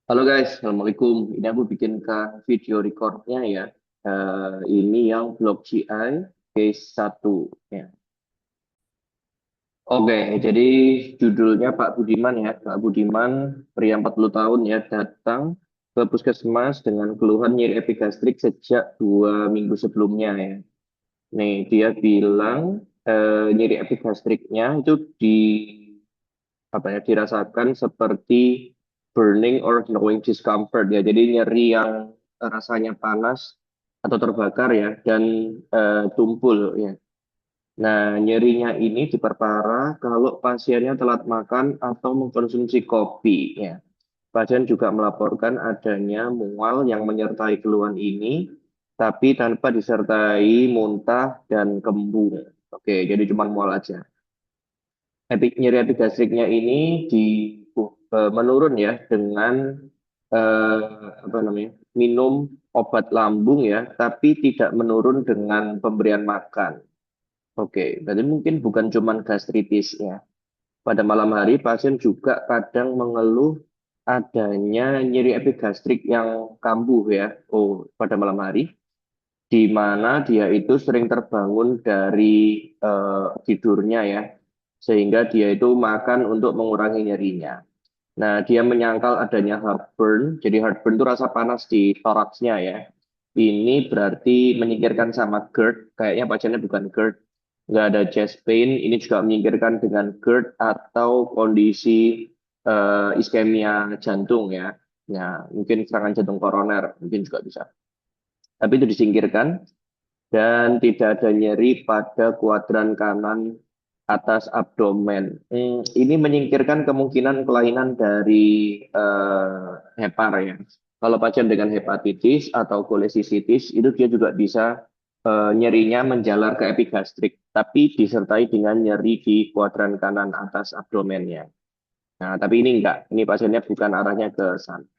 Halo guys, Assalamualaikum. Ini aku bikinkan video recordnya ya. Ini yang blog GI case 1. Ya. Oke, jadi judulnya Pak Budiman ya. Pak Budiman, pria 40 tahun ya, datang ke puskesmas dengan keluhan nyeri epigastrik sejak 2 minggu sebelumnya ya. Nih, dia bilang nyeri epigastriknya itu dirasakan seperti burning or glowing discomfort ya. Jadi nyeri yang rasanya panas atau terbakar ya dan tumpul ya. Nah, nyerinya ini diperparah kalau pasiennya telat makan atau mengkonsumsi kopi ya. Pasien juga melaporkan adanya mual yang menyertai keluhan ini, tapi tanpa disertai muntah dan kembung. Oke, jadi cuma mual aja. Nyeri epigastriknya ini menurun ya dengan apa namanya minum obat lambung ya, tapi tidak menurun dengan pemberian makan. Oke, berarti mungkin bukan cuma gastritis ya. Pada malam hari pasien juga kadang mengeluh adanya nyeri epigastrik yang kambuh ya. Oh, pada malam hari di mana dia itu sering terbangun dari tidurnya ya, sehingga dia itu makan untuk mengurangi nyerinya. Nah, dia menyangkal adanya heartburn, jadi heartburn itu rasa panas di thoraxnya ya. Ini berarti menyingkirkan sama GERD, kayaknya pasiennya bukan GERD, nggak ada chest pain, ini juga menyingkirkan dengan GERD atau kondisi iskemia jantung ya. Ya, mungkin serangan jantung koroner, mungkin juga bisa. Tapi itu disingkirkan dan tidak ada nyeri pada kuadran kanan atas abdomen. Ini menyingkirkan kemungkinan kelainan dari hepar ya. Kalau pasien dengan hepatitis atau kolesisitis itu dia juga bisa nyerinya menjalar ke epigastrik, tapi disertai dengan nyeri di kuadran kanan atas abdomennya. Nah, tapi ini enggak. Ini pasiennya bukan arahnya ke sana.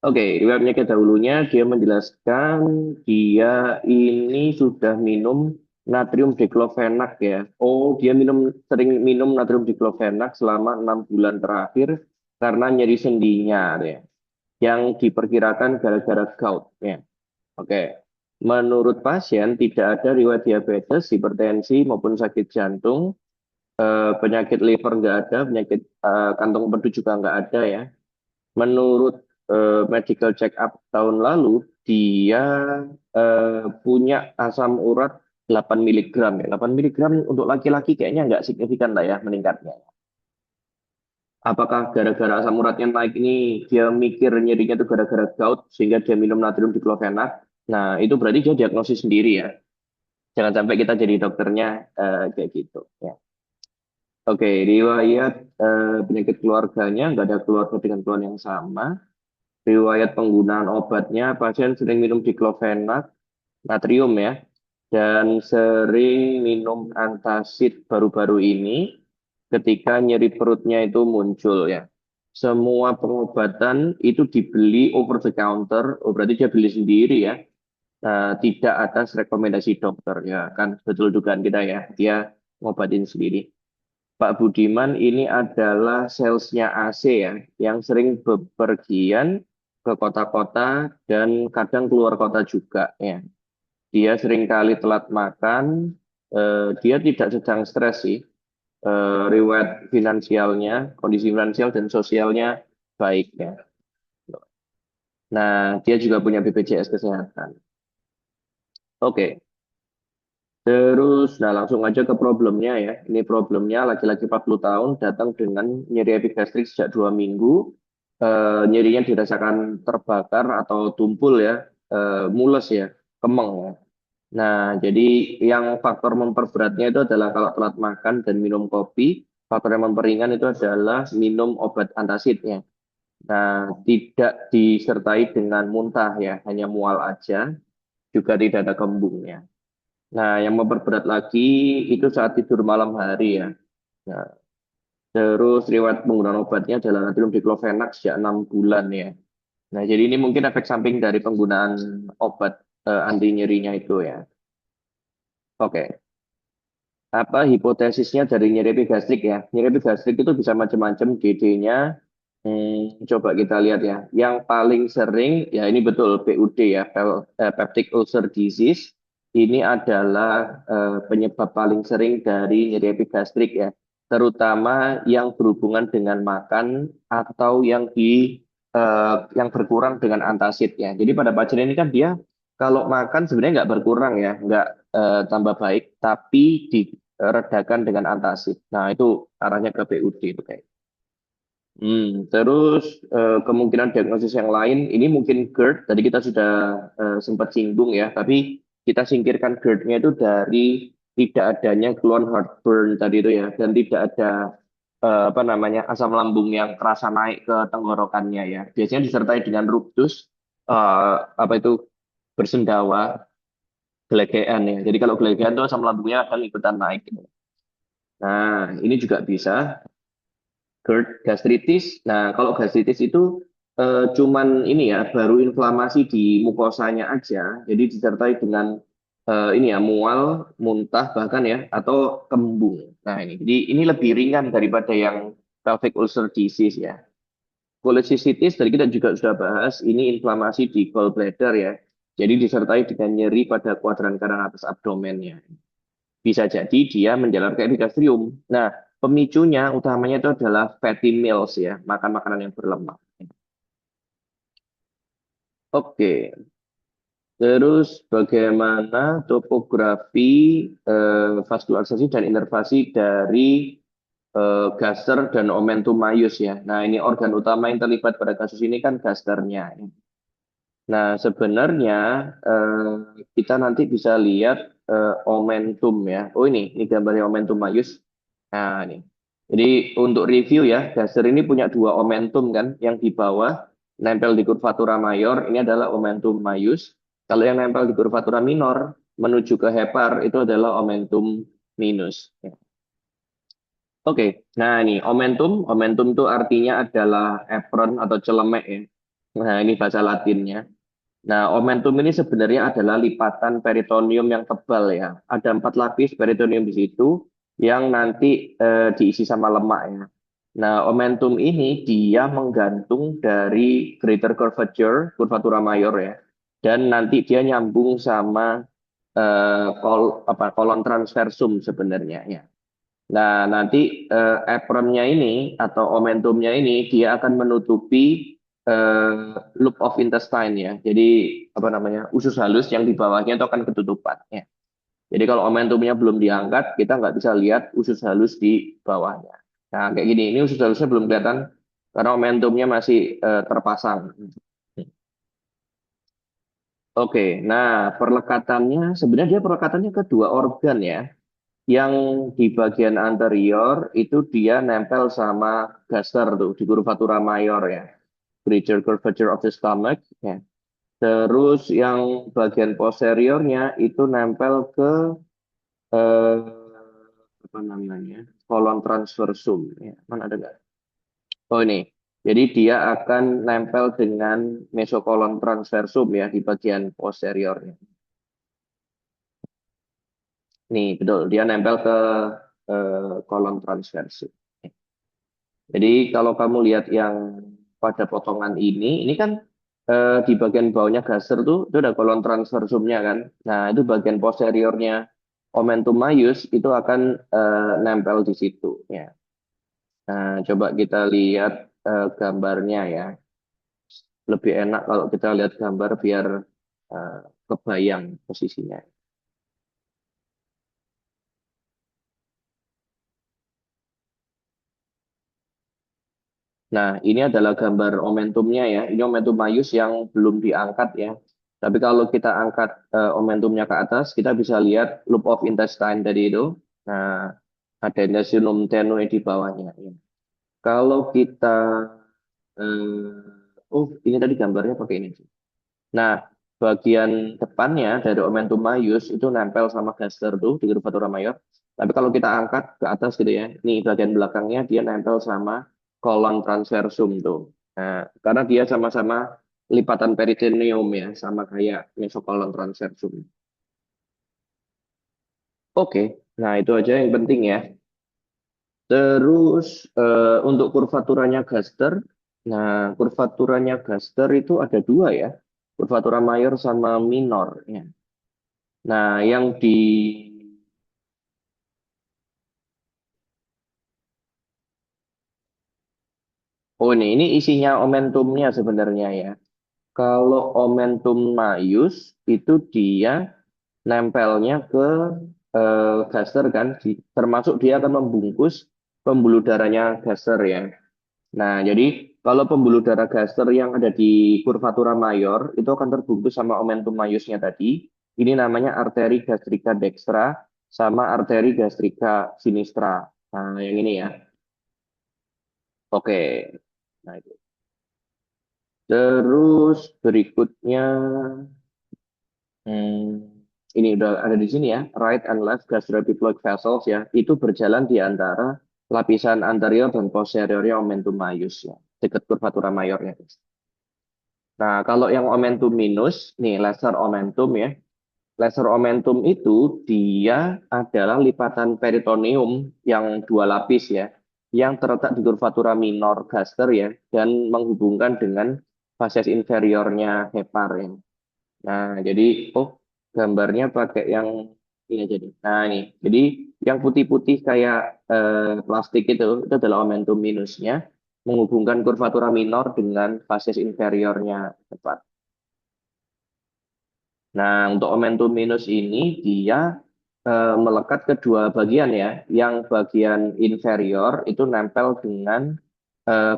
Oke, riwayat penyakit dahulunya dia menjelaskan dia ini sudah minum natrium diklofenak ya. Oh, dia sering minum natrium diklofenak selama 6 bulan terakhir karena nyeri sendinya ya, yang diperkirakan gara-gara gout ya. Oke, menurut pasien tidak ada riwayat diabetes, hipertensi maupun sakit jantung, penyakit liver nggak ada, penyakit kantong empedu juga nggak ada ya. Menurut medical check up tahun lalu, dia punya asam urat 8 miligram ya. 8 miligram untuk laki-laki kayaknya nggak signifikan lah ya meningkatnya. Apakah gara-gara asam uratnya naik ini dia mikir nyerinya itu gara-gara gout sehingga dia minum natrium diklofenak? Nah, itu berarti dia diagnosis sendiri ya. Jangan sampai kita jadi dokternya kayak gitu ya. Oke, riwayat penyakit keluarganya nggak ada keluarga dengan keluhan yang sama. Riwayat penggunaan obatnya, pasien sering minum diklofenak, natrium ya, dan sering minum antacid baru-baru ini ketika nyeri perutnya itu muncul ya. Semua pengobatan itu dibeli over the counter, oh berarti dia beli sendiri ya, tidak atas rekomendasi dokter ya, kan betul dugaan kita ya, dia ngobatin sendiri. Pak Budiman ini adalah salesnya AC ya, yang sering bepergian ke kota-kota dan kadang keluar kota juga ya. Dia sering kali telat makan, dia tidak sedang stres sih. Riwayat finansialnya, kondisi finansial dan sosialnya baik ya. Nah, dia juga punya BPJS Kesehatan. Oke, terus, nah langsung aja ke problemnya ya. Ini problemnya laki-laki 40 tahun datang dengan nyeri epigastrik sejak 2 minggu. Nyerinya dirasakan terbakar atau tumpul ya, mules ya, kemeng ya. Nah, jadi yang faktor memperberatnya itu adalah kalau telat makan dan minum kopi. Faktor yang memperingan itu adalah minum obat antasidnya. Nah, tidak disertai dengan muntah ya, hanya mual aja, juga tidak ada kembungnya. Nah, yang memperberat lagi itu saat tidur malam hari ya. Nah, terus riwayat penggunaan obatnya adalah natrium diklofenak sejak 6 bulan ya. Nah, jadi ini mungkin efek samping dari penggunaan obat anti nyerinya itu ya. Oke, apa hipotesisnya dari nyeri epigastrik ya? Nyeri epigastrik itu bisa macam-macam GD-nya. Coba kita lihat ya. Yang paling sering, ya ini betul PUD ya, peptic ulcer disease. Ini adalah penyebab paling sering dari nyeri epigastrik ya. Terutama yang berhubungan dengan makan atau yang berkurang dengan antasid ya. Jadi pada pasien ini kan dia kalau makan sebenarnya nggak berkurang ya, nggak tambah baik, tapi diredakan dengan antasid. Nah itu arahnya ke PUD itu kayak. Terus kemungkinan diagnosis yang lain ini mungkin GERD. Tadi kita sudah sempat singgung ya, tapi kita singkirkan GERD-nya itu dari tidak adanya keluhan heartburn tadi itu ya, dan tidak ada apa namanya asam lambung yang kerasa naik ke tenggorokannya ya. Biasanya disertai dengan rubtus, apa itu bersendawa, gelegean ya. Jadi kalau gelegean itu asam lambungnya akan ikutan naik. Nah, ini juga bisa. GERD, gastritis. Nah, kalau gastritis itu cuman ini ya, baru inflamasi di mukosanya aja. Jadi disertai dengan ini ya, mual, muntah bahkan ya, atau kembung. Nah, jadi ini lebih ringan daripada yang pelvic ulcer disease ya. Cholecystitis tadi kita juga sudah bahas, ini inflamasi di gallbladder ya. Jadi disertai dengan nyeri pada kuadran kanan atas abdomennya. Bisa jadi dia menjalar ke epigastrium. Nah, pemicunya utamanya itu adalah fatty meals ya, makan makanan yang berlemak. Oke, terus bagaimana topografi vaskularisasi dan inervasi dari gaster dan omentum maius ya. Nah, ini organ utama yang terlibat pada kasus ini kan gasternya. Nah, sebenarnya kita nanti bisa lihat omentum ya. Oh ini gambarnya omentum maius. Nah, ini. Jadi untuk review ya, Gaster ini punya dua omentum kan, yang di bawah nempel di curvatura mayor, ini adalah omentum maius. Kalau yang nempel di curvatura minor menuju ke hepar itu adalah omentum minus. Ya. Oke, nah ini omentum itu artinya adalah apron atau celemek ya. Nah ini bahasa Latinnya. Nah, omentum ini sebenarnya adalah lipatan peritoneum yang tebal ya. Ada 4 lapis peritoneum di situ yang nanti diisi sama lemak ya. Nah, omentum ini dia menggantung dari greater curvature, curvatura mayor ya. Dan nanti dia nyambung sama kolon transversum sebenarnya ya. Nah, nanti apronnya ini atau omentumnya ini dia akan menutupi loop of intestine ya. Jadi apa namanya usus halus yang di bawahnya itu akan ketutupan ya. Jadi kalau omentumnya belum diangkat, kita nggak bisa lihat usus halus di bawahnya. Nah, kayak gini, ini usus halusnya belum kelihatan karena omentumnya masih terpasang. Oke, nah perlekatannya sebenarnya dia perlekatannya ke dua organ ya. Yang di bagian anterior itu dia nempel sama gaster tuh di curvatura mayor ya, greater curvature of the stomach ya. Terus yang bagian posteriornya itu nempel ke apa namanya kolon transversum ya. Mana ada nggak? Oh ini. Jadi dia akan nempel dengan mesokolon transversum ya di bagian posteriornya. Nih betul, dia nempel ke kolon transversum. Jadi kalau kamu lihat yang pada potongan ini kan di bagian bawahnya gaster tuh itu ada kolon transversumnya kan. Nah itu bagian posteriornya omentum maius itu akan nempel di situ ya. Nah coba kita lihat gambarnya ya. Lebih enak kalau kita lihat gambar biar eh, kebayang posisinya. Nah, ini adalah gambar omentumnya ya. Ini omentum maius yang belum diangkat ya. Tapi kalau kita angkat omentumnya ke atas, kita bisa lihat loop of intestine tadi itu. Nah, ada intestinum tenue di bawahnya. Ya. Kalau kita, oh ini tadi gambarnya pakai ini. Nah, bagian depannya dari omentum maius itu nempel sama gaster tuh di curvatura mayor. Tapi kalau kita angkat ke atas gitu ya, nih bagian belakangnya dia nempel sama kolon transversum tuh. Nah, karena dia sama-sama lipatan peritoneum ya, sama kayak mesokolon transversum. Oke, nah itu aja yang penting ya. Terus untuk kurvaturanya gaster, Nah, kurvaturanya Gaster itu ada dua ya, kurvatura mayor sama minor. Ya. Nah, yang di oh ini isinya omentumnya sebenarnya ya. Kalau omentum Mayus itu dia nempelnya ke gaster kan, termasuk dia akan membungkus pembuluh darahnya gaster ya. Nah, jadi kalau pembuluh darah gaster yang ada di kurvatura mayor itu akan terbungkus sama omentum Mayusnya tadi. Ini namanya arteri gastrika dextra sama arteri gastrika sinistra. Nah, yang ini ya. Oke. Nah, itu. Terus berikutnya ini udah ada di sini ya, right and left gastroepiploid vessels ya, itu berjalan di antara lapisan anterior dan posteriornya omentum majus ya, dekat curvatura mayornya. Nah, kalau yang omentum minus, nih lesser omentum ya, lesser omentum itu dia adalah lipatan peritoneum yang dua lapis ya, yang terletak di curvatura minor gaster ya, dan menghubungkan dengan fases inferiornya hepar ya. Nah, jadi gambarnya pakai yang ini aja nih. Nah, ini. Jadi yang putih-putih kayak plastik itu adalah momentum minusnya menghubungkan kurvatura minor dengan fases inferiornya tepat. Nah, untuk momentum minus ini dia melekat ke dua bagian ya. Yang bagian inferior itu nempel dengan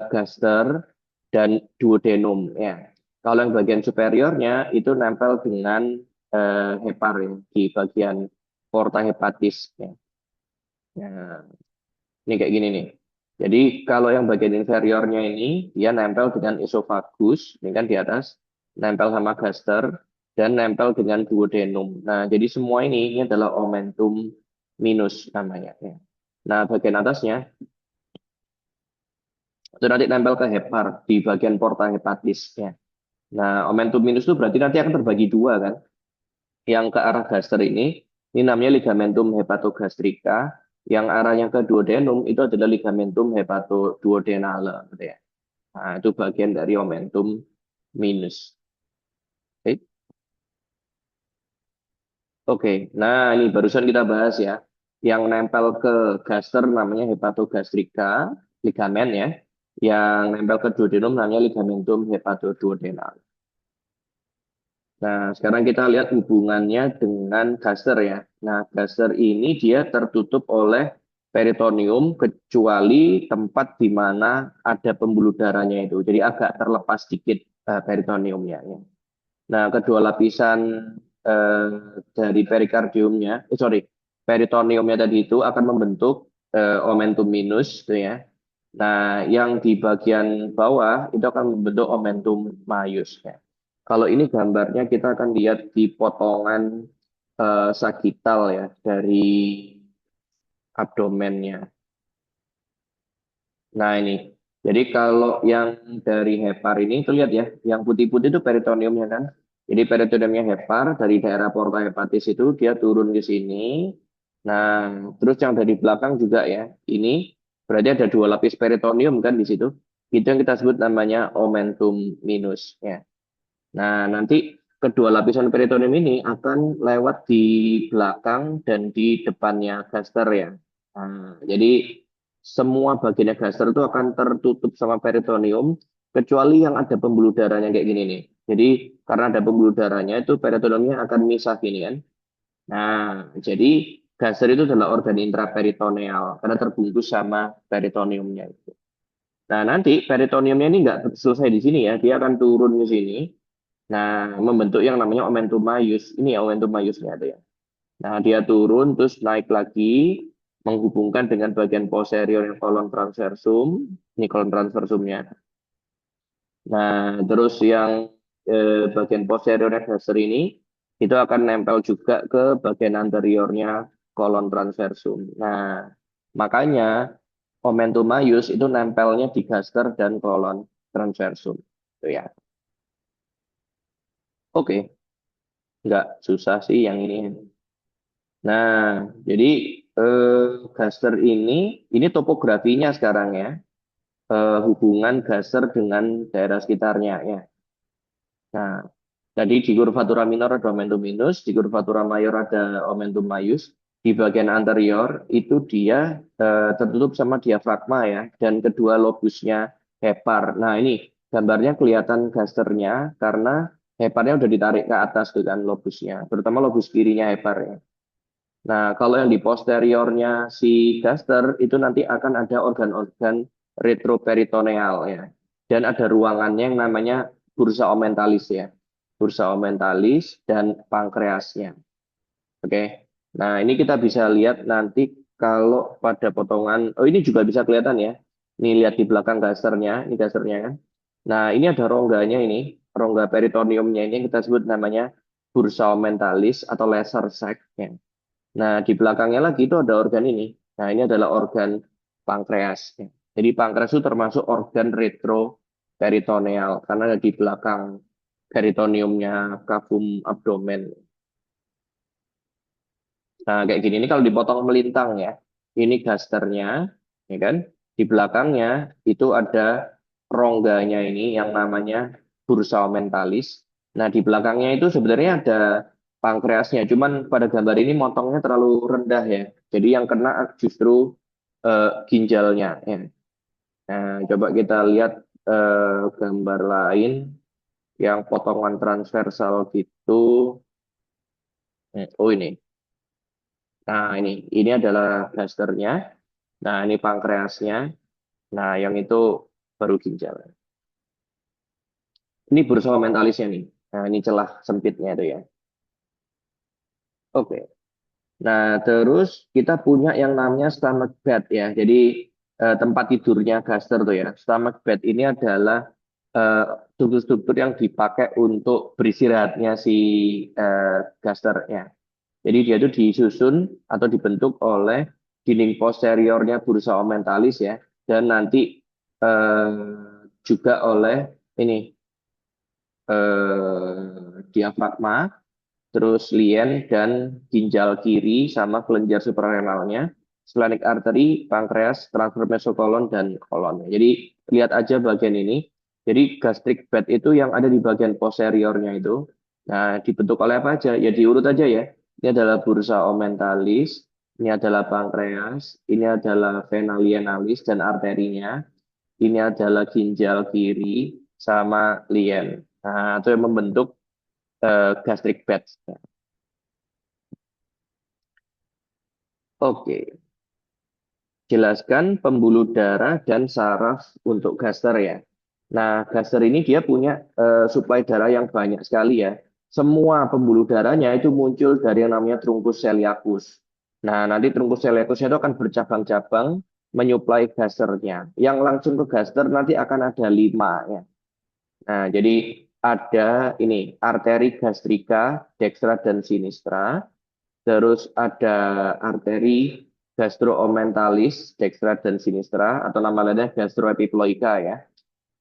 gaster dan duodenum ya. Kalau yang bagian superiornya itu nempel dengan hepar ya, di bagian porta hepatis ya. Nah, ini kayak gini nih. Jadi kalau yang bagian inferiornya ini dia nempel dengan esofagus, ini kan di atas, nempel sama gaster dan nempel dengan duodenum. Nah, jadi semua ini adalah omentum minus namanya ya. Nah, bagian atasnya itu nanti nempel ke hepar di bagian porta hepatis ya. Nah, omentum minus itu berarti nanti akan terbagi dua kan. Yang ke arah gaster ini namanya ligamentum hepatogastrika. Yang arahnya ke duodenum itu adalah ligamentum hepatoduodenale gitu ya. Nah, itu bagian dari omentum minus. Oke. Oke, nah ini barusan kita bahas ya. Yang nempel ke gaster namanya hepatogastrika, ligamen ya. Yang nempel ke duodenum namanya ligamentum hepatoduodenal. Nah, sekarang kita lihat hubungannya dengan gaster ya. Nah, gaster ini dia tertutup oleh peritoneum kecuali tempat di mana ada pembuluh darahnya itu. Jadi agak terlepas sedikit peritoneumnya ya. Nah, kedua lapisan eh, dari perikardiumnya, peritoneumnya tadi itu akan membentuk omentum minus, gitu ya. Nah, yang di bagian bawah itu akan membentuk omentum maius. Ya. Kalau ini gambarnya kita akan lihat di potongan sagital ya dari abdomennya. Nah, ini. Jadi kalau yang dari hepar ini itu lihat ya, yang putih-putih itu peritoneumnya kan. Jadi peritoneumnya hepar dari daerah porta hepatis itu dia turun ke sini. Nah, terus yang dari belakang juga ya. Ini berarti ada dua lapis peritoneum kan di situ. Itu yang kita sebut namanya omentum minus ya. Nah, nanti kedua lapisan peritoneum ini akan lewat di belakang dan di depannya gaster ya. Nah, jadi semua bagian gaster itu akan tertutup sama peritoneum kecuali yang ada pembuluh darahnya kayak gini nih. Jadi karena ada pembuluh darahnya itu peritoneumnya akan misah gini kan. Nah, jadi gaster itu adalah organ intraperitoneal karena terbungkus sama peritoneumnya itu. Nah, nanti peritoneumnya ini nggak selesai di sini ya, dia akan turun ke sini. Nah, membentuk yang namanya omentum maius. Ini ya omentum maiusnya ada ya. Nah, dia turun terus naik lagi menghubungkan dengan bagian posterior yang kolon transversum. Ini kolon transversumnya. Nah, terus yang bagian posterior dasar ini itu akan nempel juga ke bagian anteriornya kolon transversum. Nah, makanya omentum maius itu nempelnya di gaster dan kolon transversum. Itu ya. Oke, nggak susah sih yang ini. Nah, jadi gaster ini topografinya sekarang ya. hubungan gaster dengan daerah sekitarnya ya. Nah, jadi di kurvatura minor ada omentum minus, di kurvatura mayor ada omentum maius. Di bagian anterior itu dia tertutup sama diafragma ya, dan kedua lobusnya hepar. Nah ini gambarnya kelihatan gasternya karena heparnya udah ditarik ke atas tuh kan lobusnya, terutama lobus kirinya hepar ya. Nah kalau yang di posteriornya si gaster itu nanti akan ada organ-organ retroperitoneal ya, dan ada ruangannya yang namanya bursa omentalis ya, bursa omentalis dan pankreasnya. Oke. Nah, ini kita bisa lihat nanti kalau pada potongan, oh ini juga bisa kelihatan ya. Ini lihat di belakang gasternya, ini gasternya kan. Nah, ini ada rongganya ini, rongga peritoneumnya ini yang kita sebut namanya bursa omentalis atau lesser sac. Ya. Nah, di belakangnya lagi itu ada organ ini. Nah, ini adalah organ pankreas. Ya. Jadi pankreas itu termasuk organ retroperitoneal karena ada di belakang peritoneumnya cavum abdomen. Nah, kayak gini. Ini kalau dipotong melintang ya. Ini gasternya, ya kan? Di belakangnya itu ada rongganya ini yang namanya bursa omentalis. Nah, di belakangnya itu sebenarnya ada pankreasnya. Cuman pada gambar ini motongnya terlalu rendah ya. Jadi yang kena justru ginjalnya. Ya. Nah, coba kita lihat gambar lain yang potongan transversal gitu. Oh ini. Nah, ini adalah gasternya. Nah, ini pankreasnya. Nah, yang itu baru ginjal. Ini bursa mentalisnya nih. Nah, ini celah sempitnya itu ya. Oke. Nah, terus kita punya yang namanya stomach bed ya. Jadi tempat tidurnya gaster tuh ya. Stomach bed ini adalah eh, struktur-struktur yang dipakai untuk beristirahatnya si gaster ya. Jadi dia itu disusun atau dibentuk oleh dinding posteriornya bursa omentalis ya, dan nanti juga oleh ini diafragma, terus lien dan ginjal kiri sama kelenjar suprarenalnya, splenic artery, pankreas, transverse mesokolon dan kolon. Jadi lihat aja bagian ini. Jadi gastric bed itu yang ada di bagian posteriornya itu. Nah, dibentuk oleh apa aja? Ya diurut aja ya. Ini adalah bursa omentalis, ini adalah pankreas, ini adalah vena lienalis dan arterinya, ini adalah ginjal kiri sama lien. Nah, itu yang membentuk gastric bed. Oke, jelaskan pembuluh darah dan saraf untuk gaster ya. Nah, gaster ini dia punya suplai darah yang banyak sekali ya. Semua pembuluh darahnya itu muncul dari yang namanya trunkus celiacus. Nah, nanti trunkus celiacusnya itu akan bercabang-cabang menyuplai gasternya. Yang langsung ke gaster nanti akan ada 5 ya. Nah, jadi ada ini arteri gastrika, dextra dan sinistra. Terus ada arteri gastroomentalis, dextra dan sinistra, atau nama lainnya gastroepiploika ya.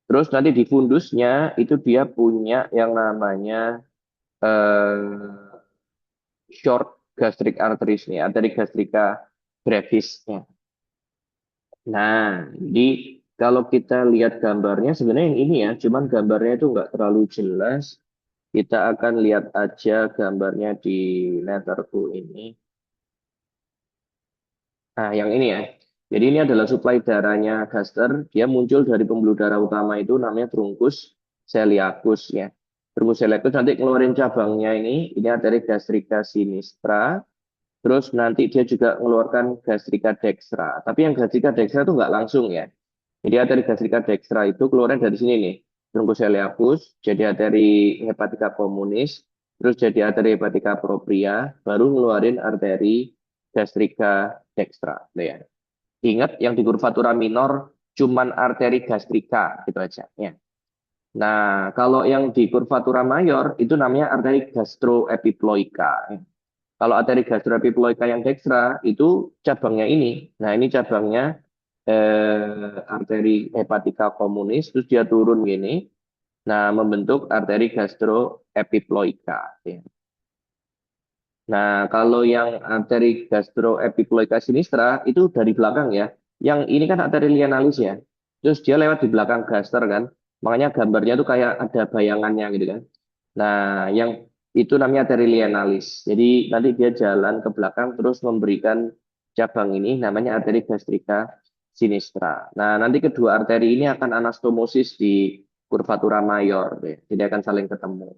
Terus nanti di fundusnya itu dia punya yang namanya eh, short gastric arteries nih, arteri gastrika brevis. Ya. Nah, jadi kalau kita lihat gambarnya sebenarnya yang ini ya, cuman gambarnya itu nggak terlalu jelas. Kita akan lihat aja gambarnya di letterku ini. Nah, yang ini ya. Jadi ini adalah suplai darahnya gaster. Dia muncul dari pembuluh darah utama itu namanya trunkus celiacus ya. Trunkus celiacus nanti keluarin cabangnya ini. Ini arteri gastrika sinistra. Terus nanti dia juga mengeluarkan gastrika dextra. Tapi yang gastrika dextra itu nggak langsung ya. Jadi arteri gastrika dextra itu keluarin dari sini nih. Trunkus celiacus, jadi arteri hepatika communis, terus jadi arteri hepatika propria, baru ngeluarin arteri gastrika dextra. Gitu ya. Ingat yang di kurvatura minor cuman arteri gastrika gitu aja ya. Nah, kalau yang di kurvatura mayor itu namanya arteri gastroepiploika. Ya. Kalau arteri gastroepiploika yang dekstra itu cabangnya ini. Nah, ini cabangnya arteri hepatika communis terus dia turun gini. Nah, membentuk arteri gastroepiploika ya. Nah, kalau yang arteri gastroepiploika sinistra itu dari belakang ya. Yang ini kan arteri lienalis ya. terus dia lewat di belakang gaster kan. Makanya gambarnya tuh kayak ada bayangannya gitu kan. Nah, yang itu namanya arteri lienalis. Jadi nanti dia jalan ke belakang terus memberikan cabang ini namanya arteri gastrika sinistra. Nah, nanti kedua arteri ini akan anastomosis di curvatura mayor, ya. Jadi akan saling ketemu.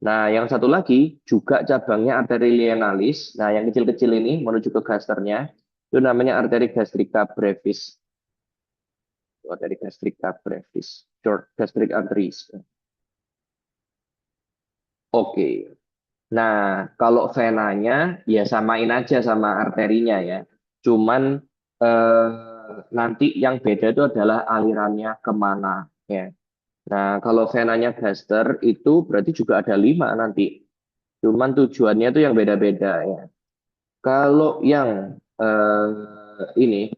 Nah, yang satu lagi juga cabangnya arteri lienalis. Nah, yang kecil-kecil ini menuju ke gasternya itu namanya arteri gastrika brevis. Arteri gastrika brevis, short gastric arteries. Oke. Nah, kalau venanya ya samain aja sama arterinya ya. Cuman eh, nanti yang beda itu adalah alirannya kemana ya. Nah, kalau venanya gaster itu berarti juga ada 5 nanti. Cuman tujuannya itu yang beda-beda ya. Kalau yang ini,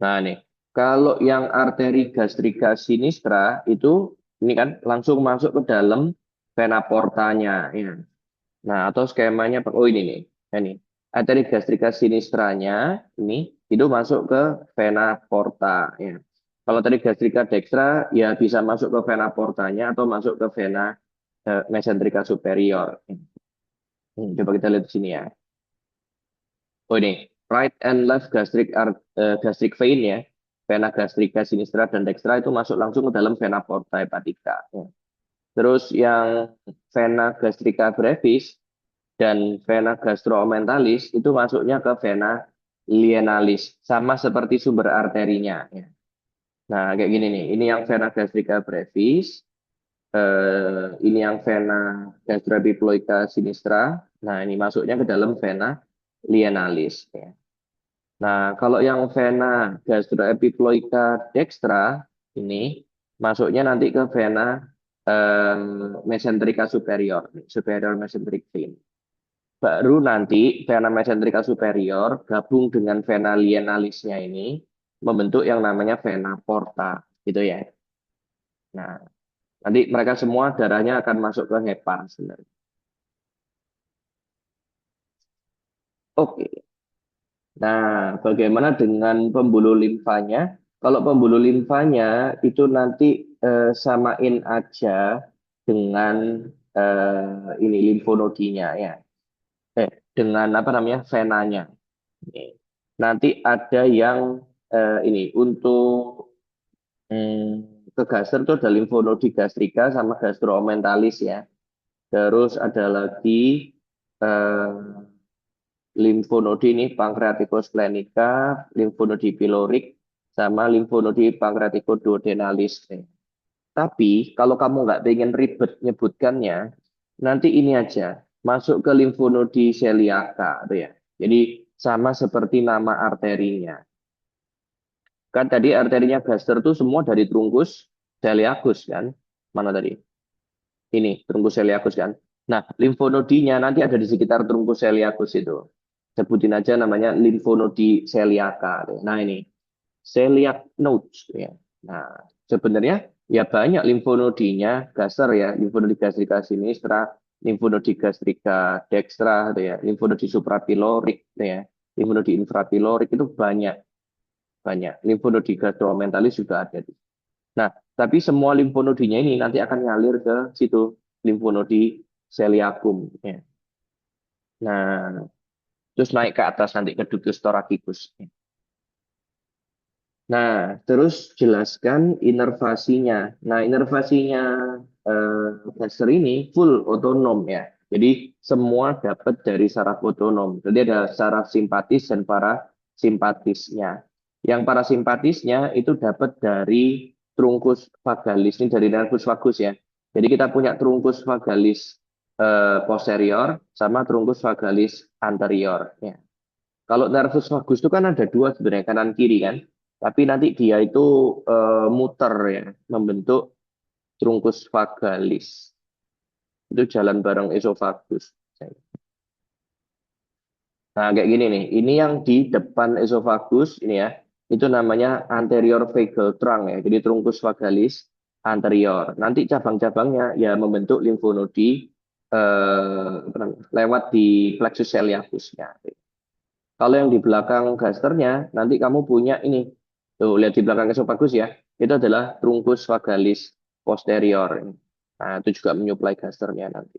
nah nih, kalau yang arteri gastrika sinistra itu ini kan langsung masuk ke dalam vena portanya ya. Nah, atau skemanya, oh ini nih, ini arteri gastrika sinistranya ini itu masuk ke vena porta ya. Kalau tadi gastrika dextra ya bisa masuk ke vena portanya atau masuk ke vena mesenterika superior. Coba kita lihat di sini ya. Oh ini right and left gastric vein ya. Vena gastrika sinistra dan dextra itu masuk langsung ke dalam vena porta hepatica. Ya. Terus yang vena gastrika brevis dan vena gastroomentalis itu masuknya ke vena lienalis, sama seperti sumber arterinya. Ya. Nah, kayak gini nih. Ini yang vena gastrika brevis, ini yang vena gastroepiploica sinistra. Nah, ini masuknya ke dalam vena lienalis. Ya. Nah, kalau yang vena gastroepiploica dextra ini masuknya nanti ke vena mesenterica superior, superior mesenteric vein. Baru nanti vena mesenterica superior gabung dengan vena lienalisnya ini membentuk yang namanya vena porta, gitu ya. Nah, nanti mereka semua darahnya akan masuk ke hepa sebenarnya. Oke. Nah, bagaimana dengan pembuluh limfanya? Kalau pembuluh limfanya itu nanti samain aja dengan ini limfonodinya ya. Dengan apa namanya? Venanya. Nih. Nanti ada yang ini untuk ke gaster itu ada limfonodi gastrika sama gastromentalis ya. Terus ada lagi eh, limfonodi ini pancreaticus plenica, limfonodi pilorik, sama limfonodi pancreaticoduodenalis. Tapi kalau kamu nggak pengen ribet nyebutkannya, nanti ini aja masuk ke limfonodi celiaca, tuh ya. Jadi sama seperti nama arterinya. Kan tadi arterinya Gaster tuh semua dari trunkus celiacus kan? Mana tadi? Ini trunkus celiacus kan? Nah, limfonodinya nanti ada di sekitar trunkus celiacus itu. Sebutin aja namanya limfonodi celiaca. Nah, ini celiac nodes ya. Nah, sebenarnya ya banyak limfonodinya Gaster ya, limfonodi gastrika sinistra, limfonodi gastrika dextra gitu ya, limfonodi suprapilorik gitu ya, limfonodi infrapilorik itu banyak banyak. Limfonodi gastromentalis juga ada. Nah, tapi semua limfonodinya ini nanti akan ngalir ke situ, limfonodi celiacum. Ya. Nah, terus naik ke atas nanti ke ductus thoracicus. Nah, terus jelaskan inervasinya. Nah, inervasinya Baxter ini full otonom ya. Jadi semua dapat dari saraf otonom. Jadi ada saraf simpatis dan parasimpatisnya. Yang parasimpatisnya itu dapat dari trunkus vagalis. Ini dari nervus vagus ya. Jadi kita punya trunkus vagalis posterior sama trunkus vagalis anterior. Ya. Kalau nervus vagus itu kan ada dua sebenarnya kanan kiri kan, tapi nanti dia itu muter ya, membentuk trunkus vagalis. Itu jalan bareng esofagus. Nah kayak gini nih, ini yang di depan esofagus ini ya, itu namanya anterior vagal trunk ya, jadi trunkus vagalis anterior. Nanti cabang-cabangnya ya membentuk limfonodi lewat di plexus celiacusnya. Kalau yang di belakang gasternya, nanti kamu punya ini. Tuh, lihat di belakang esofagus ya. Itu adalah trunkus vagalis posterior. Nah, itu juga menyuplai gasternya nanti.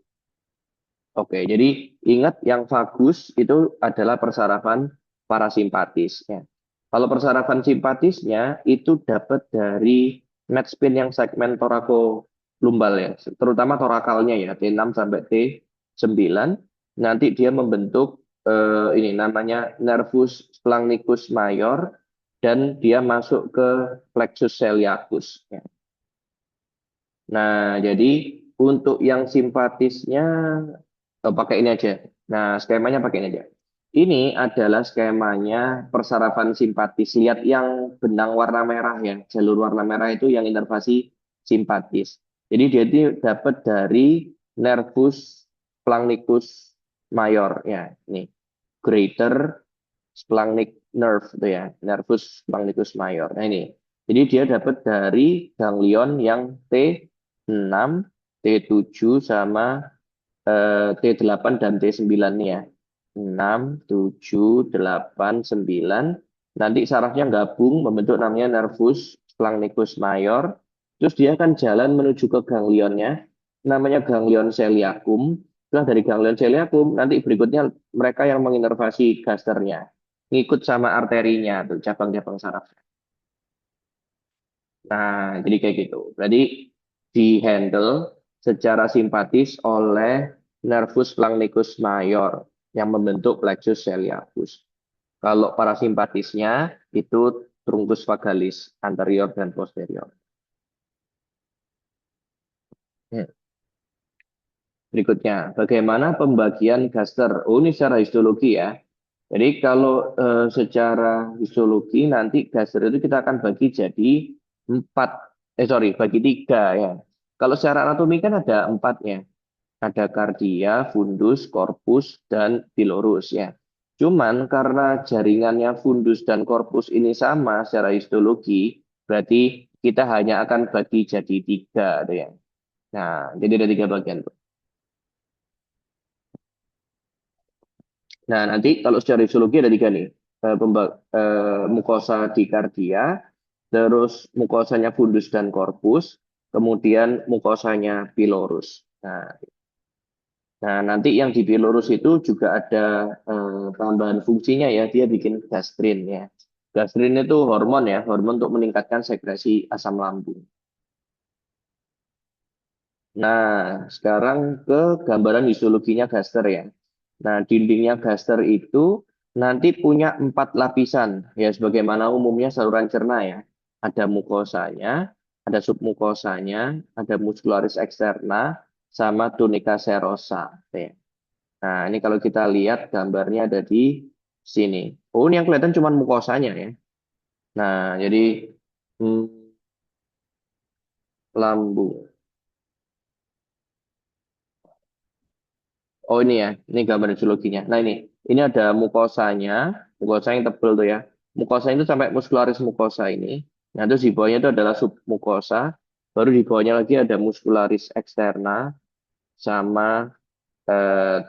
Oke, jadi ingat yang vagus itu adalah persarafan parasimpatis. Ya. Kalau persarafan simpatisnya itu dapat dari net spin yang segmen thoracolumbar ya, terutama torakalnya ya, T6 sampai T9. Nanti dia membentuk ini namanya nervus splanchnicus major dan dia masuk ke plexus celiacus. Ya. Nah, jadi untuk yang simpatisnya pakai ini aja. Nah, skemanya pakai ini aja. Ini adalah skemanya persarafan simpatis. Lihat yang benang warna merah ya, jalur warna merah itu yang inervasi simpatis. Jadi dia itu dapat dari nervus splanchnicus major ya, ini greater splanchnic nerve itu ya, nervus splanchnicus major. Nah ini. Jadi dia dapat dari ganglion yang T6, T7 sama T8 dan T9 nih ya. 6, 7, 8, 9. Nanti sarafnya gabung membentuk namanya nervus splanchnicus major. Terus dia akan jalan menuju ke ganglionnya, namanya ganglion celiacum. Setelah dari ganglion celiacum, nanti berikutnya mereka yang menginervasi gasternya. Ngikut sama arterinya, tuh cabang-cabang saraf. Nah, jadi kayak gitu. Berarti di-handle secara simpatis oleh nervus splanchnicus major yang membentuk plexus celiacus. Kalau parasimpatisnya itu truncus vagalis anterior dan posterior. Hmm. Berikutnya, bagaimana pembagian gaster? Oh, ini secara histologi ya. Jadi kalau secara histologi nanti gaster itu kita akan bagi jadi empat, bagi tiga ya. Kalau secara anatomi kan ada empatnya, ada kardia, fundus, korpus, dan pilorus ya. Cuman karena jaringannya fundus dan korpus ini sama secara histologi, berarti kita hanya akan bagi jadi tiga tuh ya. Nah, jadi ada tiga bagian tuh. Nah, nanti kalau secara histologi ada tiga nih. Mukosa di kardia, terus mukosanya fundus dan korpus, kemudian mukosanya pilorus. Nah, nanti yang di pilorus itu juga ada tambahan fungsinya ya, dia bikin gastrin ya. Gastrin itu hormon ya, hormon untuk meningkatkan sekresi asam lambung. Nah, sekarang ke gambaran histologinya gaster ya. Nah, dindingnya gaster itu nanti punya empat lapisan, ya sebagaimana umumnya saluran cerna ya. Ada mukosanya, ada submukosanya, ada muscularis externa, sama tunica serosa. Ya. Nah, ini kalau kita lihat gambarnya ada di sini. Oh, ini yang kelihatan cuma mukosanya ya. Nah, jadi hmm, lambung. Oh ini ya, ini gambar histologinya. Nah ini ada mukosanya, mukosa yang tebel tuh ya. Mukosa itu sampai muscularis mukosa ini. Nah terus di bawahnya itu adalah submukosa, baru di bawahnya lagi ada muscularis externa sama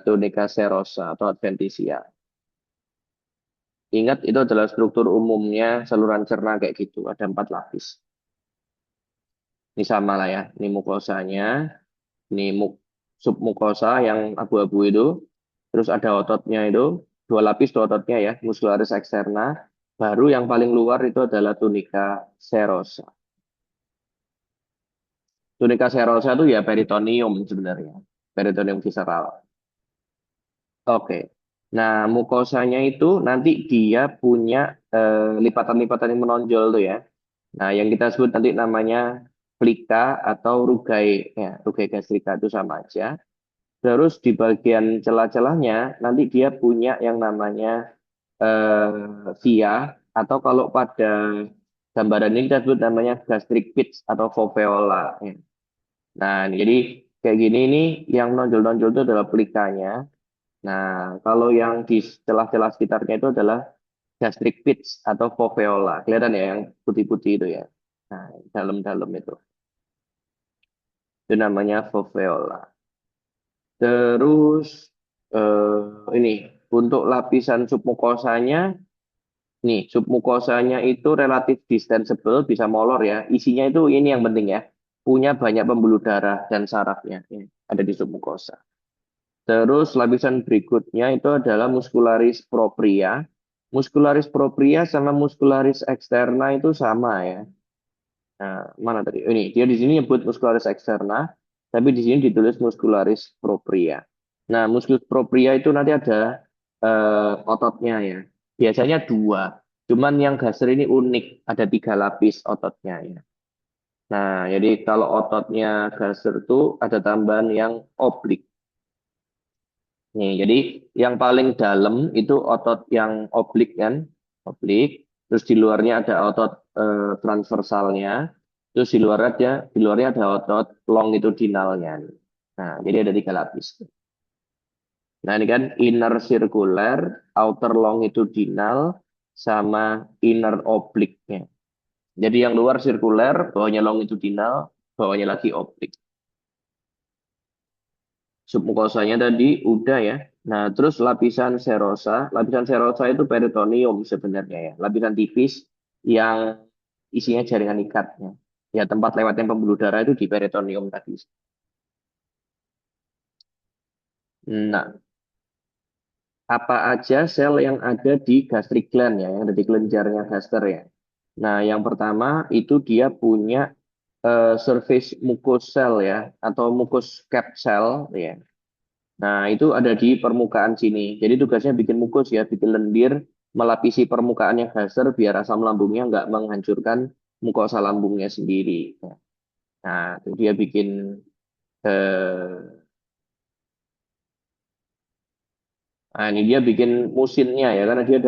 tunica serosa atau adventitia. Ingat itu adalah struktur umumnya saluran cerna kayak gitu, ada empat lapis. Ini sama lah ya, ini mukosanya, ini submukosa yang abu-abu itu, terus ada ototnya itu, dua lapis dua ototnya ya, muscularis externa, baru yang paling luar itu adalah tunica serosa. Tunica serosa itu ya peritoneum sebenarnya, peritoneum visceral. Oke. Nah, mukosanya itu nanti dia punya lipatan-lipatan yang menonjol tuh ya. Nah, yang kita sebut nanti namanya plika atau rugai ya, rugai gastrika itu sama aja. Terus di bagian celah-celahnya nanti dia punya yang namanya via atau kalau pada gambaran ini kita sebut namanya gastric pits atau foveola. Ya. Nah, jadi kayak gini ini yang nonjol-nonjol itu adalah pelikanya. Nah, kalau yang di celah-celah sekitarnya itu adalah gastric pits atau foveola. Kelihatan ya yang putih-putih itu ya. Nah, dalam-dalam itu. Itu namanya foveola. Terus ini. untuk lapisan submukosanya, nih submukosanya itu relatif distensible, bisa molor ya. Isinya itu ini yang penting ya, punya banyak pembuluh darah dan sarafnya ya, ada di submukosa. Terus lapisan berikutnya itu adalah muscularis propria. Muscularis propria sama muscularis externa itu sama ya. Nah, mana tadi? Ini dia di sini nyebut muscularis externa, tapi di sini ditulis muscularis propria. Nah, muscularis propria itu nanti ada ototnya ya. Biasanya dua. Cuman yang gaster ini unik, ada tiga lapis ototnya ya. Nah, jadi kalau ototnya gaster itu ada tambahan yang oblik. Nih, jadi yang paling dalam itu otot yang oblik kan, oblik. Terus di luarnya ada otot transversalnya. Terus di luarnya ada otot longitudinalnya. Nah, jadi ada tiga lapis. Nah, ini kan inner circular, outer longitudinal, sama inner obliknya. Jadi yang luar sirkuler, bawahnya longitudinal, bawahnya lagi oblik. Submukosanya tadi udah ya. Nah, terus lapisan serosa itu peritoneum sebenarnya ya. Lapisan tipis yang isinya jaringan ikatnya. Ya, tempat lewatnya pembuluh darah itu di peritoneum tadi. Nah, apa aja sel yang ada di gastric gland ya, yang ada di kelenjarnya gaster ya. Nah, yang pertama itu dia punya surface mucous cell ya, atau mucous cap cell ya. Nah, itu ada di permukaan sini. Jadi tugasnya bikin mukus ya, bikin lendir, melapisi permukaannya gaser biar asam lambungnya nggak menghancurkan mukosa lambungnya sendiri. Nah, itu dia bikin eh, nah ini dia bikin musinnya ya, karena dia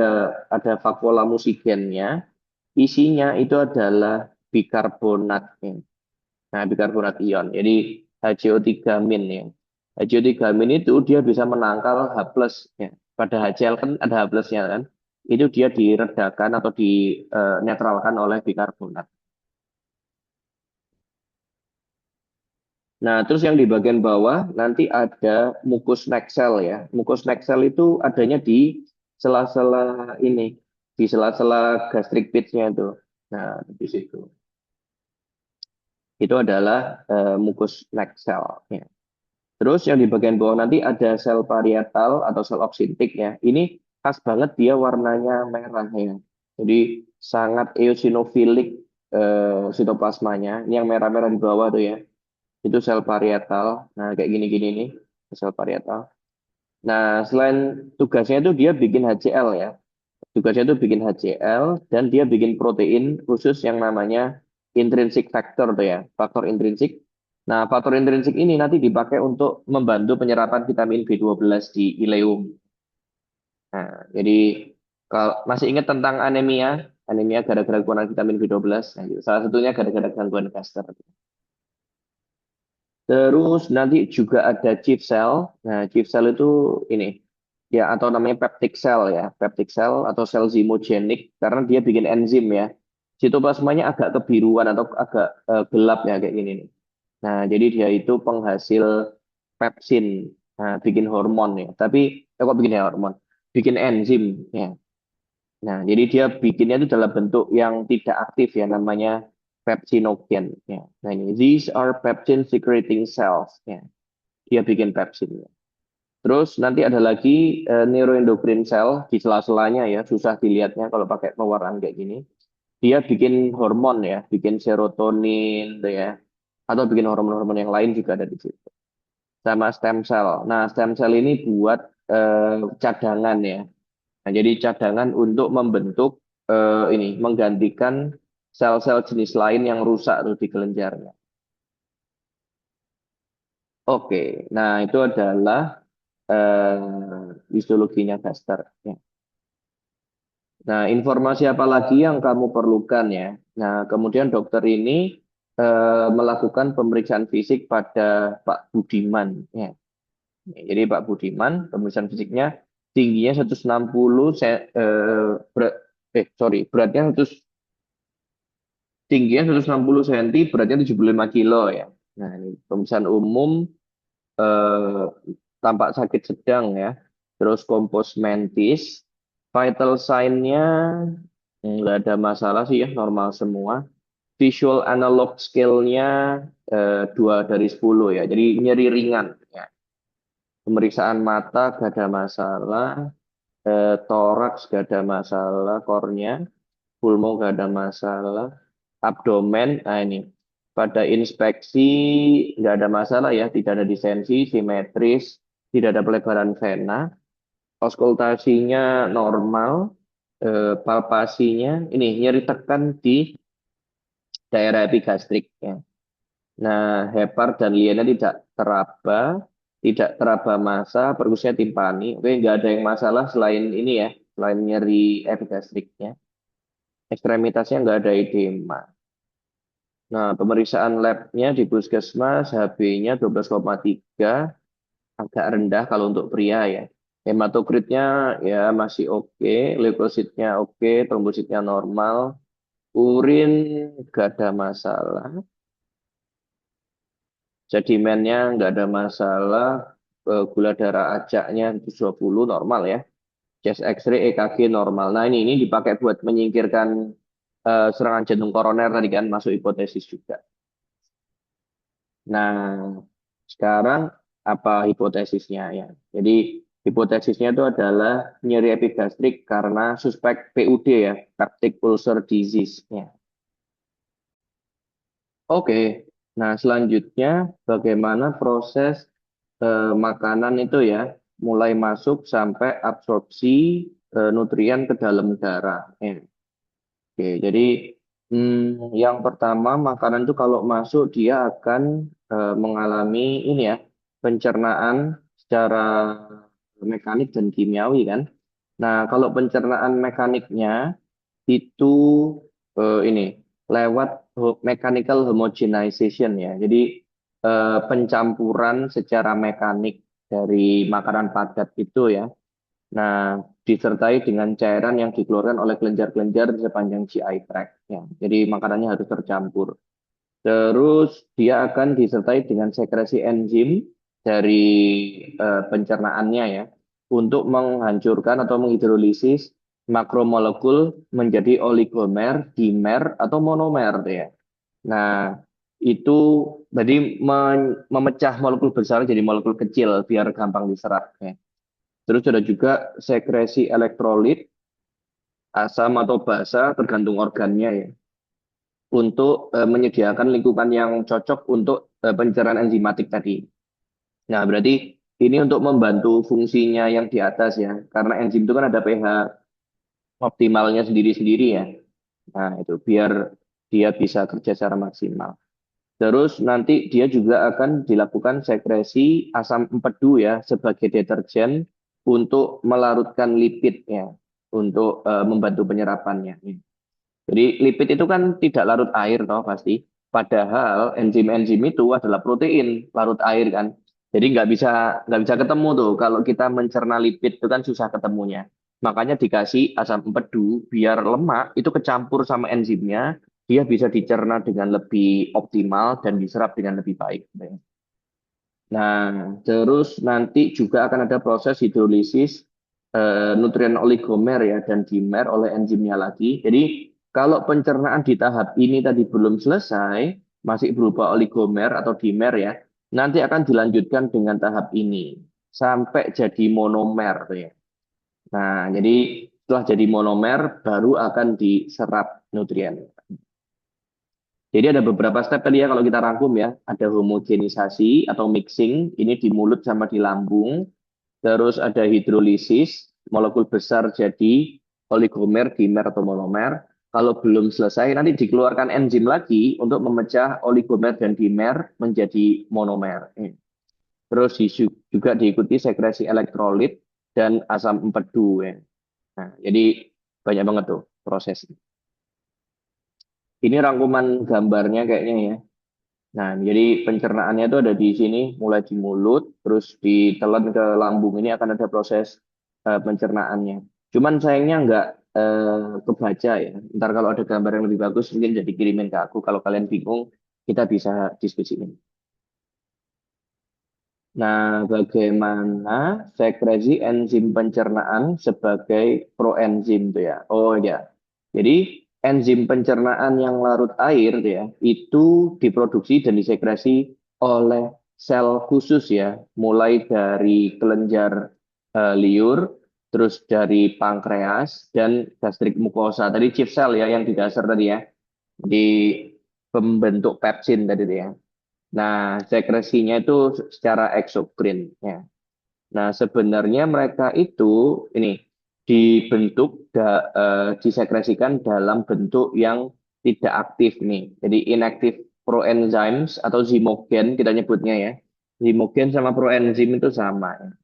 ada vakuola musigennya. Isinya itu adalah bikarbonat ya. Nah, bikarbonat ion. Jadi HCO3-min ya. HCO3-min itu dia bisa menangkal H+. Ya. Pada HCl kan ada H plusnya kan. Itu dia diredakan atau dinetralkan oleh bikarbonat. Nah, terus yang di bagian bawah nanti ada mucus neck cell ya. Mucus neck cell itu adanya di sela-sela ini, di sela-sela gastric pit-nya itu. Nah, di situ. Itu adalah mucus neck cell ya. Terus yang di bagian bawah nanti ada sel parietal atau sel oksintik ya. Ini khas banget dia warnanya merah ya. Jadi sangat eosinofilik sitoplasmanya. Ini yang merah-merah di bawah tuh ya. Itu sel parietal. Nah, kayak gini-gini nih sel parietal. Nah, selain tugasnya itu dia bikin HCl ya. Tugasnya itu bikin HCl dan dia bikin protein khusus yang namanya intrinsic factor tuh ya, faktor intrinsik. Nah, faktor intrinsik ini nanti dipakai untuk membantu penyerapan vitamin B12 di ileum. Nah, jadi kalau masih ingat tentang anemia, anemia gara-gara kekurangan vitamin B12, nah, gitu. Salah satunya gara-gara gangguan Gaster. Terus nanti juga ada chief cell. Nah, chief cell itu ini ya atau namanya peptic cell ya, peptic cell atau sel zimogenik karena dia bikin enzim ya. Sitoplasmanya agak kebiruan atau agak gelap ya kayak gini nih. Nah, jadi dia itu penghasil pepsin, nah, bikin hormon ya. Tapi kok bikin ya hormon? Bikin enzim ya. Nah, jadi dia bikinnya itu dalam bentuk yang tidak aktif ya, namanya pepsinogen. Ya. Nah, ini these are pepsin secreting cells. Ya. Dia bikin pepsin. Ya. Terus nanti ada lagi neuroendocrine cell di sela-selanya ya, susah dilihatnya kalau pakai pewarnaan kayak gini. Dia bikin hormon ya, bikin serotonin tuh ya, atau bikin hormon-hormon yang lain juga ada di situ. Sama stem cell. Nah, stem cell ini buat cadangan ya. Nah, jadi cadangan untuk membentuk ini menggantikan sel-sel jenis lain yang rusak tuh di kelenjarnya. Oke, nah itu adalah histologinya Gaster. Ya. Nah, informasi apa lagi yang kamu perlukan ya? Nah, kemudian dokter ini melakukan pemeriksaan fisik pada Pak Budiman. Ya. Jadi Pak Budiman, pemeriksaan fisiknya tingginya 160 berat, beratnya 100 tingginya 160 cm, beratnya 75 kilo ya. Nah, ini pemeriksaan umum eh, tampak sakit sedang ya. Terus compos mentis, vital sign-nya nggak ada masalah sih ya, normal semua. Visual analog scale-nya 2 dari 10 ya, jadi nyeri ringan. Ya. Pemeriksaan mata gak ada masalah, toraks gak ada masalah, kornya, pulmo gak ada masalah, abdomen, nah ini. Pada inspeksi nggak ada masalah ya, tidak ada distensi, simetris, tidak ada pelebaran vena, auskultasinya normal, palpasinya ini nyeri tekan di daerah epigastrik ya. Nah, hepar dan liennya tidak teraba massa, perkusnya timpani. Oke, nggak ada yang masalah selain ini ya, selain nyeri epigastriknya. Ekstremitasnya nggak ada edema. Nah, pemeriksaan labnya di puskesmas, HB-nya 12,3, agak rendah kalau untuk pria ya. Hematokritnya ya masih oke, leukositnya oke, trombositnya normal, urin nggak ada masalah. Sedimennya nggak ada masalah, gula darah ajaknya 20 normal ya. Chest X-ray, EKG normal. Nah ini dipakai buat menyingkirkan serangan jantung koroner tadi kan masuk hipotesis juga. Nah sekarang apa hipotesisnya ya? Jadi hipotesisnya itu adalah nyeri epigastrik karena suspek PUD ya, peptic ulcer disease. Ya. Oke, nah selanjutnya bagaimana proses makanan itu ya, mulai masuk sampai absorpsi nutrien ke dalam darah. Oke, jadi yang pertama makanan itu kalau masuk dia akan mengalami ini ya, pencernaan secara mekanik dan kimiawi kan. Nah, kalau pencernaan mekaniknya itu ini lewat mechanical homogenization ya. Jadi pencampuran secara mekanik dari makanan padat itu ya. Nah, disertai dengan cairan yang dikeluarkan oleh kelenjar-kelenjar di sepanjang GI tract ya. Jadi makanannya harus tercampur. Terus dia akan disertai dengan sekresi enzim dari pencernaannya ya untuk menghancurkan atau menghidrolisis makromolekul menjadi oligomer, dimer atau monomer ya. Nah, itu jadi memecah molekul besar jadi molekul kecil biar gampang diserap ya. Terus ada juga sekresi elektrolit, asam atau basa tergantung organnya ya untuk menyediakan lingkungan yang cocok untuk pencernaan enzimatik tadi. Nah, berarti ini untuk membantu fungsinya yang di atas ya, karena enzim itu kan ada pH optimalnya sendiri-sendiri ya. Nah, itu biar dia bisa kerja secara maksimal. Terus nanti dia juga akan dilakukan sekresi asam empedu ya sebagai deterjen untuk melarutkan lipidnya, untuk membantu penyerapannya. Jadi lipid itu kan tidak larut air toh pasti. Padahal enzim-enzim itu adalah protein larut air kan. Jadi nggak bisa ketemu tuh. Kalau kita mencerna lipid itu kan susah ketemunya. Makanya dikasih asam empedu biar lemak itu kecampur sama enzimnya, dia bisa dicerna dengan lebih optimal dan diserap dengan lebih baik. Nah, terus nanti juga akan ada proses hidrolisis nutrien oligomer ya dan dimer oleh enzimnya lagi. Jadi kalau pencernaan di tahap ini tadi belum selesai, masih berupa oligomer atau dimer ya, nanti akan dilanjutkan dengan tahap ini sampai jadi monomer ya. Nah, jadi setelah jadi monomer baru akan diserap nutrien. Jadi ada beberapa step tadi ya kalau kita rangkum ya. Ada homogenisasi atau mixing, ini di mulut sama di lambung. Terus ada hidrolisis, molekul besar jadi oligomer, dimer atau monomer. Kalau belum selesai, nanti dikeluarkan enzim lagi untuk memecah oligomer dan dimer menjadi monomer. Terus juga diikuti sekresi elektrolit dan asam empedu. Ya. Nah, jadi banyak banget tuh prosesnya. Ini rangkuman gambarnya kayaknya ya. Nah, jadi pencernaannya itu ada di sini, mulai di mulut, terus ditelan ke lambung. Ini akan ada proses pencernaannya. Cuman sayangnya nggak kebaca ya. Ntar kalau ada gambar yang lebih bagus, mungkin jadi kirimin ke aku. Kalau kalian bingung, kita bisa diskusiin. Nah, bagaimana sekresi enzim pencernaan sebagai proenzim tuh ya? Oh ya, jadi enzim pencernaan yang larut air tuh ya, itu diproduksi dan disekresi oleh sel khusus ya, mulai dari kelenjar liur, terus dari pankreas dan gastrik mukosa. Tadi chief cell ya yang di dasar tadi ya, di pembentuk pepsin tadi tuh ya. Nah, sekresinya itu secara eksokrin ya. Nah, sebenarnya mereka itu ini disekresikan dalam bentuk yang tidak aktif nih. Jadi inactive proenzymes atau zimogen kita nyebutnya ya. Zimogen sama proenzim itu sama.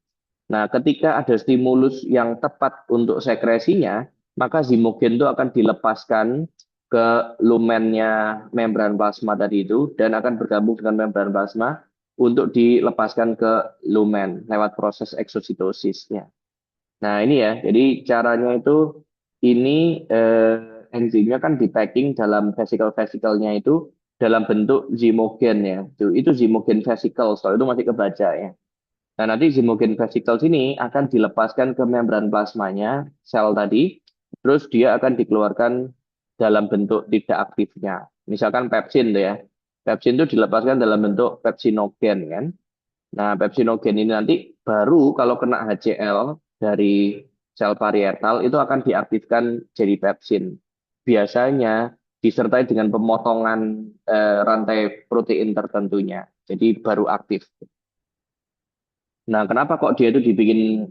Nah, ketika ada stimulus yang tepat untuk sekresinya, maka zimogen itu akan dilepaskan ke lumennya membran plasma tadi itu dan akan bergabung dengan membran plasma untuk dilepaskan ke lumen lewat proses eksositosisnya. Nah, ini ya. Jadi caranya itu ini enzimnya kan di packing dalam vesikel-vesikelnya itu dalam bentuk zimogen ya. Itu zimogen vesicle, soal itu masih kebaca ya. Nah, nanti zimogen vesicles ini akan dilepaskan ke membran plasmanya, sel tadi, terus dia akan dikeluarkan dalam bentuk tidak aktifnya. Misalkan pepsin tuh ya. Pepsin itu dilepaskan dalam bentuk pepsinogen kan. Nah, pepsinogen ini nanti baru kalau kena HCl dari sel parietal itu akan diaktifkan jadi pepsin. Biasanya disertai dengan pemotongan rantai protein tertentunya. Jadi baru aktif. Nah, kenapa kok dia itu dibikin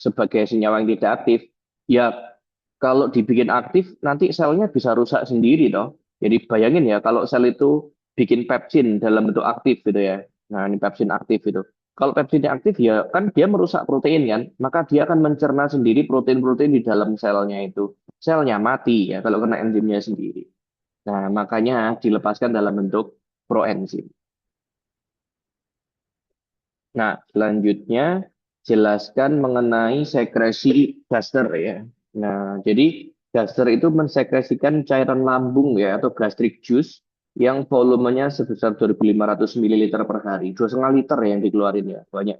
sebagai senyawa yang tidak aktif? Ya, kalau dibikin aktif, nanti selnya bisa rusak sendiri, toh. Jadi bayangin ya, kalau sel itu bikin pepsin dalam bentuk aktif gitu ya. Nah, ini pepsin aktif itu. Kalau pepsinnya aktif ya kan dia merusak protein kan, maka dia akan mencerna sendiri protein-protein di dalam selnya itu. Selnya mati ya kalau kena enzimnya sendiri. Nah, makanya dilepaskan dalam bentuk proenzim. Nah, selanjutnya jelaskan mengenai sekresi Gaster ya. Nah, jadi Gaster itu mensekresikan cairan lambung ya atau gastric juice yang volumenya sebesar 2.500 ml per hari. 2,5 liter yang dikeluarin ya, banyak.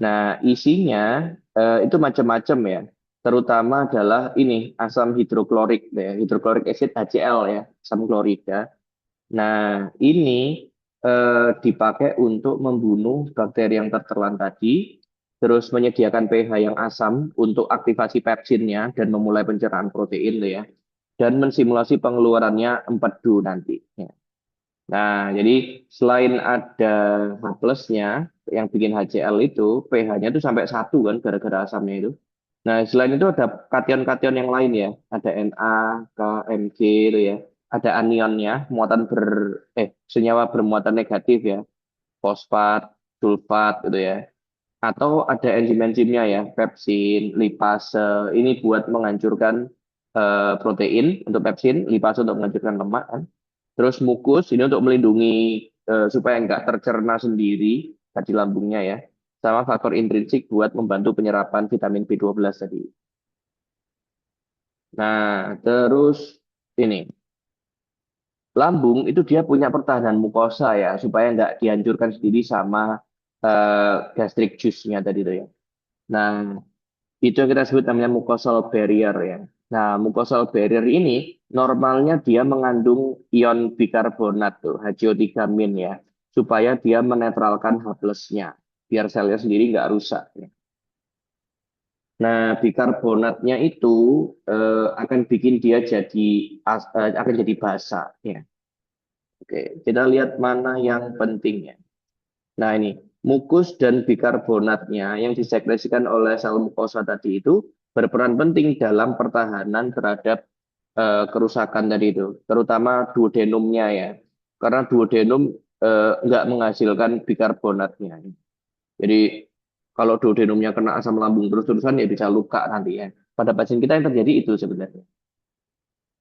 Nah, isinya itu macam-macam ya. Terutama adalah ini asam hidroklorik ya, hidroklorik acid HCl ya, asam klorida. Nah, ini dipakai untuk membunuh bakteri yang tertelan tadi, terus menyediakan pH yang asam untuk aktivasi pepsinnya dan memulai pencernaan protein tuh ya, dan mensimulasi pengeluarannya empedu nanti. Ya. Nah, jadi selain ada H plusnya yang bikin HCl itu, pH-nya itu sampai 1 kan gara-gara asamnya itu. Nah, selain itu ada kation-kation yang lain ya. Ada Na, K, Mg itu ya. Ada anionnya, senyawa bermuatan negatif ya. Fosfat, sulfat gitu ya. Atau ada enzim-enzimnya ya, pepsin, lipase. Ini buat menghancurkan protein untuk pepsin, lipase untuk menghancurkan lemak kan. Terus mukus ini untuk melindungi supaya nggak tercerna sendiri di lambungnya ya. Sama faktor intrinsik buat membantu penyerapan vitamin B12 tadi. Nah, terus ini lambung itu dia punya pertahanan mukosa ya supaya nggak dihancurkan sendiri sama gastric juice-nya tadi tuh ya. Nah, itu yang kita sebut namanya mucosal barrier ya. Nah, mucosal barrier ini normalnya dia mengandung ion bikarbonat tuh, HCO3- ya, supaya dia menetralkan H plus-nya, biar selnya sendiri nggak rusak. Ya. Nah, bikarbonatnya itu akan bikin dia akan jadi basa. Ya. Oke, kita lihat mana yang penting ya. Nah, ini mukus dan bikarbonatnya yang disekresikan oleh sel mukosa tadi itu berperan penting dalam pertahanan terhadap kerusakan tadi itu, terutama duodenumnya ya. Karena duodenum nggak menghasilkan bikarbonatnya. Jadi kalau duodenumnya kena asam lambung terus-terusan ya bisa luka nanti ya. Pada pasien kita yang terjadi itu sebenarnya.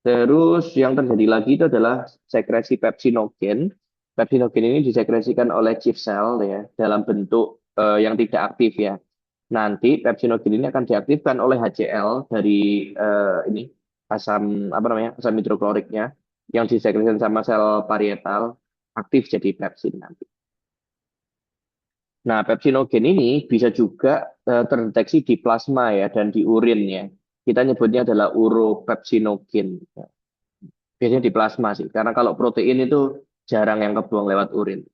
Terus yang terjadi lagi itu adalah sekresi pepsinogen. Pepsinogen ini disekresikan oleh chief cell ya dalam bentuk yang tidak aktif ya. Nanti pepsinogen ini akan diaktifkan oleh HCl dari ini asam apa namanya asam hidrokloriknya yang disekresikan sama sel parietal aktif jadi pepsin nanti. Nah, pepsinogen ini bisa juga terdeteksi di plasma ya dan di urin ya. Kita nyebutnya adalah uropepsinogen. Biasanya di plasma sih, karena kalau protein itu jarang yang kebuang lewat urin.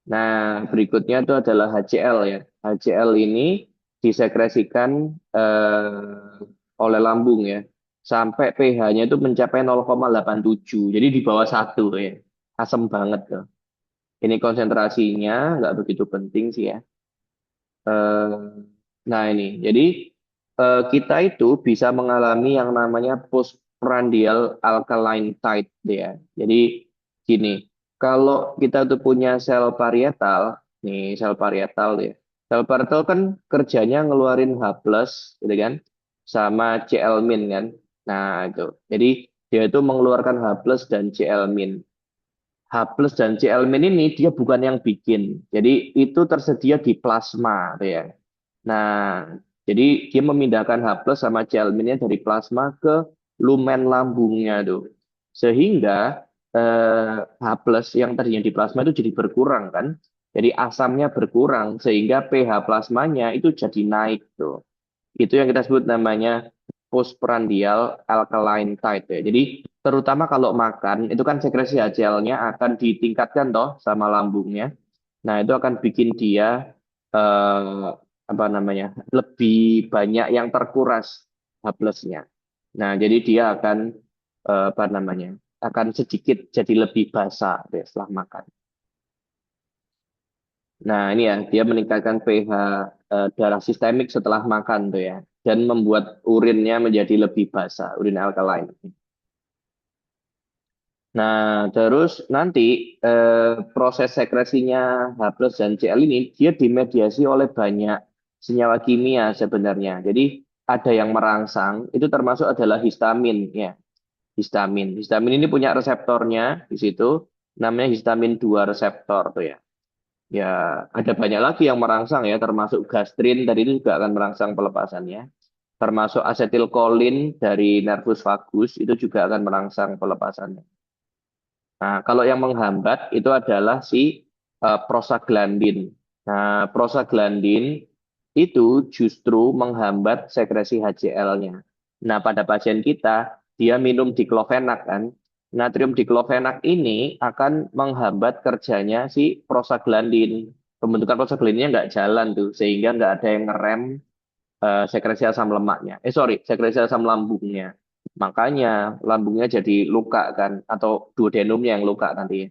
Nah, berikutnya itu adalah HCl ya. HCl ini disekresikan oleh lambung ya. Sampai pH-nya itu mencapai 0,87. Jadi di bawah satu ya. Asam banget tuh. Ini konsentrasinya nggak begitu penting sih ya. Eh, nah ini, jadi kita itu bisa mengalami yang namanya postprandial alkaline tide ya. Jadi gini, kalau kita tuh punya sel parietal, nih sel parietal ya. Sel parietal kan kerjanya ngeluarin H+, gitu kan, sama Cl- kan. Nah itu, jadi dia itu mengeluarkan H+ dan Cl-. H plus dan Cl- ini dia bukan yang bikin. Jadi itu tersedia di plasma, tuh ya. Nah, jadi dia memindahkan H plus sama Cl-nya dari plasma ke lumen lambungnya tuh. Sehingga H plus yang tadinya di plasma itu jadi berkurang kan. Jadi asamnya berkurang sehingga pH plasmanya itu jadi naik tuh. Itu yang kita sebut namanya postprandial alkaline tide ya. Jadi terutama kalau makan itu kan sekresi HCl-nya akan ditingkatkan toh sama lambungnya. Nah, itu akan bikin dia eh, apa namanya? Lebih banyak yang terkuras H plus-nya. Nah, jadi dia akan apa namanya? Akan sedikit jadi lebih basah ya, setelah makan. Nah, ini ya, dia meningkatkan pH darah sistemik setelah makan tuh ya, dan membuat urinnya menjadi lebih basah, urin alkaline. Nah, terus nanti proses sekresinya H plus dan Cl ini dia dimediasi oleh banyak senyawa kimia sebenarnya. Jadi ada yang merangsang, itu termasuk adalah histamin ya, histamin. Histamin ini punya reseptornya di situ, namanya histamin 2 reseptor tuh ya. Ya, ada banyak lagi yang merangsang ya, termasuk gastrin tadi itu juga akan merangsang pelepasannya. Termasuk asetilkolin dari nervus vagus itu juga akan merangsang pelepasannya. Nah, kalau yang menghambat itu adalah si prostaglandin. Nah, prostaglandin itu justru menghambat sekresi HCl-nya. Nah, pada pasien kita, dia minum diklofenak kan. Natrium diklofenak ini akan menghambat kerjanya si prostaglandin. Pembentukan prostaglandinnya nggak jalan tuh, sehingga nggak ada yang ngerem sekresi asam lemaknya. Sorry, sekresi asam lambungnya. Makanya lambungnya jadi luka kan, atau duodenumnya yang luka nanti.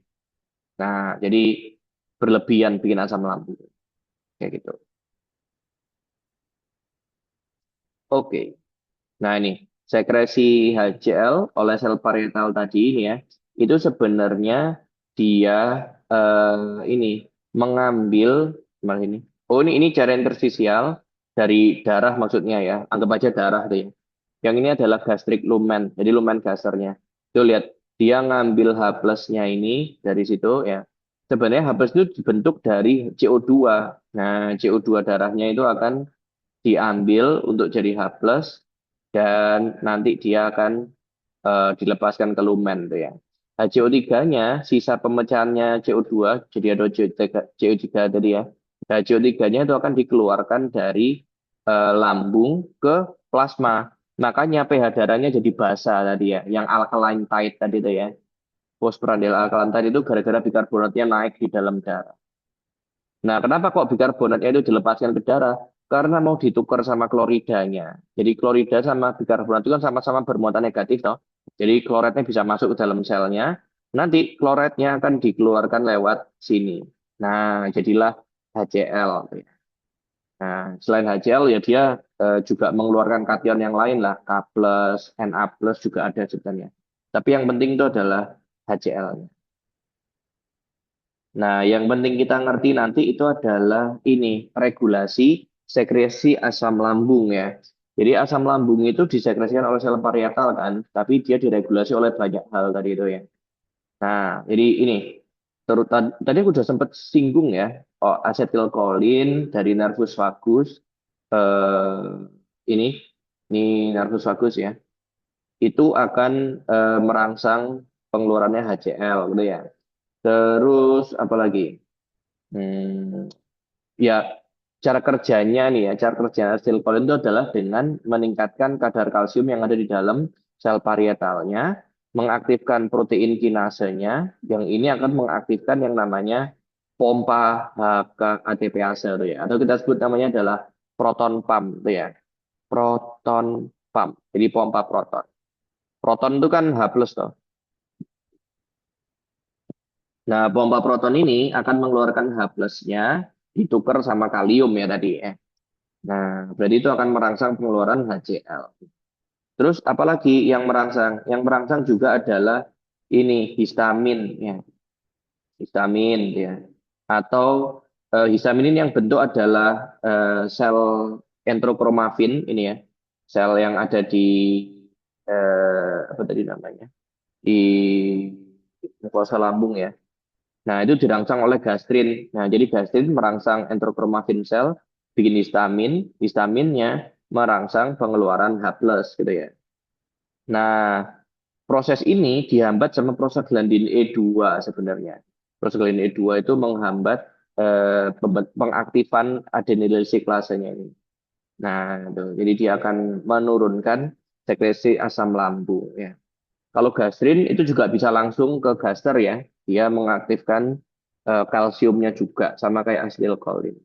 Nah, jadi berlebihan bikin asam lambung. Kayak gitu. Oke. Nah ini, sekresi HCl oleh sel parietal tadi ini ya, itu sebenarnya dia ini mengambil, mana ini? Oh ini cara interstisial dari darah maksudnya ya, anggap aja darah deh. Yang ini adalah gastric lumen, jadi lumen gasternya. Tuh lihat, dia ngambil H plusnya ini dari situ ya. Sebenarnya H plus itu dibentuk dari CO2. Nah, CO2 darahnya itu akan diambil untuk jadi H plus dan nanti dia akan dilepaskan ke lumen tuh ya. HCO3-nya, sisa pemecahannya CO2, jadi ada CO3 tadi ya. Nah, CO3-nya itu akan dikeluarkan dari lambung ke plasma. Makanya pH darahnya jadi basa tadi ya, yang alkaline tide tadi itu ya. Postprandial alkaline tide itu gara-gara bikarbonatnya naik di dalam darah. Nah, kenapa kok bikarbonatnya itu dilepaskan ke darah? Karena mau ditukar sama kloridanya. Jadi klorida sama bikarbonat itu kan sama-sama bermuatan negatif, toh. Jadi kloridnya bisa masuk ke dalam selnya. Nanti kloridnya akan dikeluarkan lewat sini. Nah, jadilah HCl. Nah, selain HCl ya dia juga mengeluarkan kation yang lain lah, K+, Na+, juga ada sebenarnya. Tapi yang penting itu adalah HCl. Nah, yang penting kita ngerti nanti itu adalah ini, regulasi sekresi asam lambung ya. Jadi asam lambung itu disekresikan oleh sel parietal kan, tapi dia diregulasi oleh banyak hal tadi itu ya. Nah, jadi ini, tadi aku udah sempat singgung ya, oh, asetilkolin dari nervus vagus, eh, ini, ini nervus vagus ya, itu akan merangsang pengeluarannya HCl gitu ya. Terus apa lagi? Hmm, ya, cara kerjanya nih ya, cara kerja acetyl itu adalah dengan meningkatkan kadar kalsium yang ada di dalam sel parietalnya, mengaktifkan protein kinasenya, yang ini akan mengaktifkan yang namanya pompa HK ATPase itu ya, atau kita sebut namanya adalah proton pump itu ya, proton pump. Jadi pompa proton. Proton itu kan H plus toh. Nah, pompa proton ini akan mengeluarkan H plusnya ditukar sama kalium ya tadi ya. Nah, berarti itu akan merangsang pengeluaran HCl. Terus apalagi yang merangsang? Yang merangsang juga adalah ini histamin ya, histamin ya. Atau histamin ini yang bentuk adalah sel entrokromafin ini ya, sel yang ada di apa tadi namanya? Di mukosa lambung ya. Nah, itu dirangsang oleh gastrin. Nah, jadi gastrin merangsang enterokromafin sel, bikin histamin, histaminnya merangsang pengeluaran H+, gitu ya. Nah, proses ini dihambat sama prostaglandin E2 sebenarnya. Prostaglandin E2 itu menghambat pengaktifan adenylyl siklasenya ini. Nah, itu. Jadi dia akan menurunkan sekresi asam lambung ya. Kalau gastrin itu juga bisa langsung ke gaster ya. Dia mengaktifkan kalsiumnya juga sama kayak asetilkolin.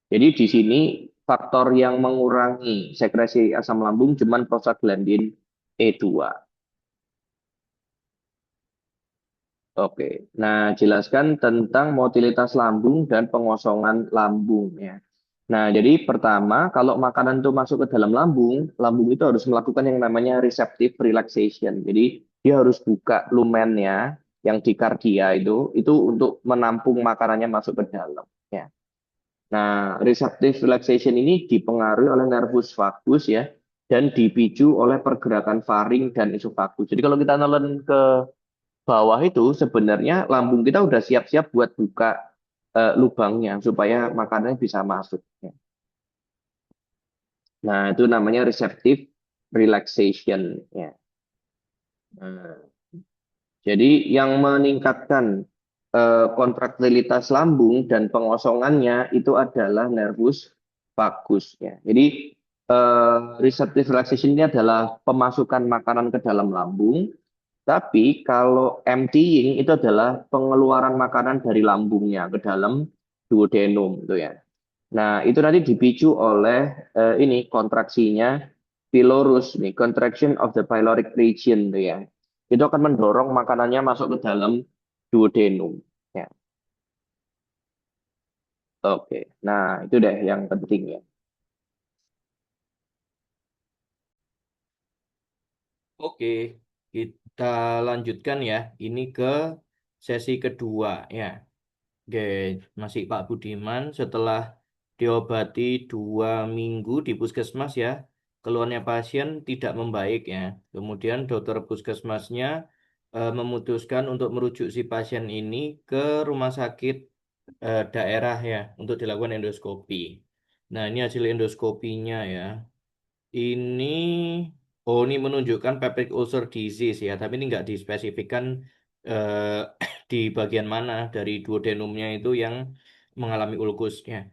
Jadi di sini faktor yang mengurangi sekresi asam lambung cuman prostaglandin E2. Oke. Nah, jelaskan tentang motilitas lambung dan pengosongan lambung ya. Nah, jadi pertama, kalau makanan itu masuk ke dalam lambung, lambung itu harus melakukan yang namanya receptive relaxation. Jadi dia harus buka lumennya yang di kardia itu untuk menampung makanannya masuk ke dalam. Ya. Nah, receptive relaxation ini dipengaruhi oleh nervus vagus ya, dan dipicu oleh pergerakan faring dan esofagus. Jadi kalau kita nelen ke bawah itu sebenarnya lambung kita udah siap-siap buat buka lubangnya supaya makanannya bisa masuk. Ya. Nah, itu namanya receptive relaxation. Ya. Nah, jadi yang meningkatkan kontraktilitas lambung dan pengosongannya itu adalah nervus vagus. Ya. Jadi receptive relaxation ini adalah pemasukan makanan ke dalam lambung. Tapi kalau emptying itu adalah pengeluaran makanan dari lambungnya ke dalam duodenum gitu ya. Nah, itu nanti dipicu oleh ini kontraksinya pylorus nih, contraction of the pyloric region tuh ya. Itu akan mendorong makanannya masuk ke dalam duodenum. Ya, oke. Nah, itu deh yang penting ya. Oke, kita lanjutkan ya. Ini ke sesi kedua ya. Oke, masih Pak Budiman setelah diobati 2 minggu di puskesmas ya, keluhannya pasien tidak membaik ya. Kemudian dokter puskesmasnya memutuskan untuk merujuk si pasien ini ke rumah sakit daerah ya untuk dilakukan endoskopi. Nah, ini hasil endoskopinya ya. Ini, oh ini menunjukkan peptic ulcer disease ya, tapi ini nggak dispesifikkan eh, di bagian mana dari duodenumnya itu yang mengalami ulkusnya.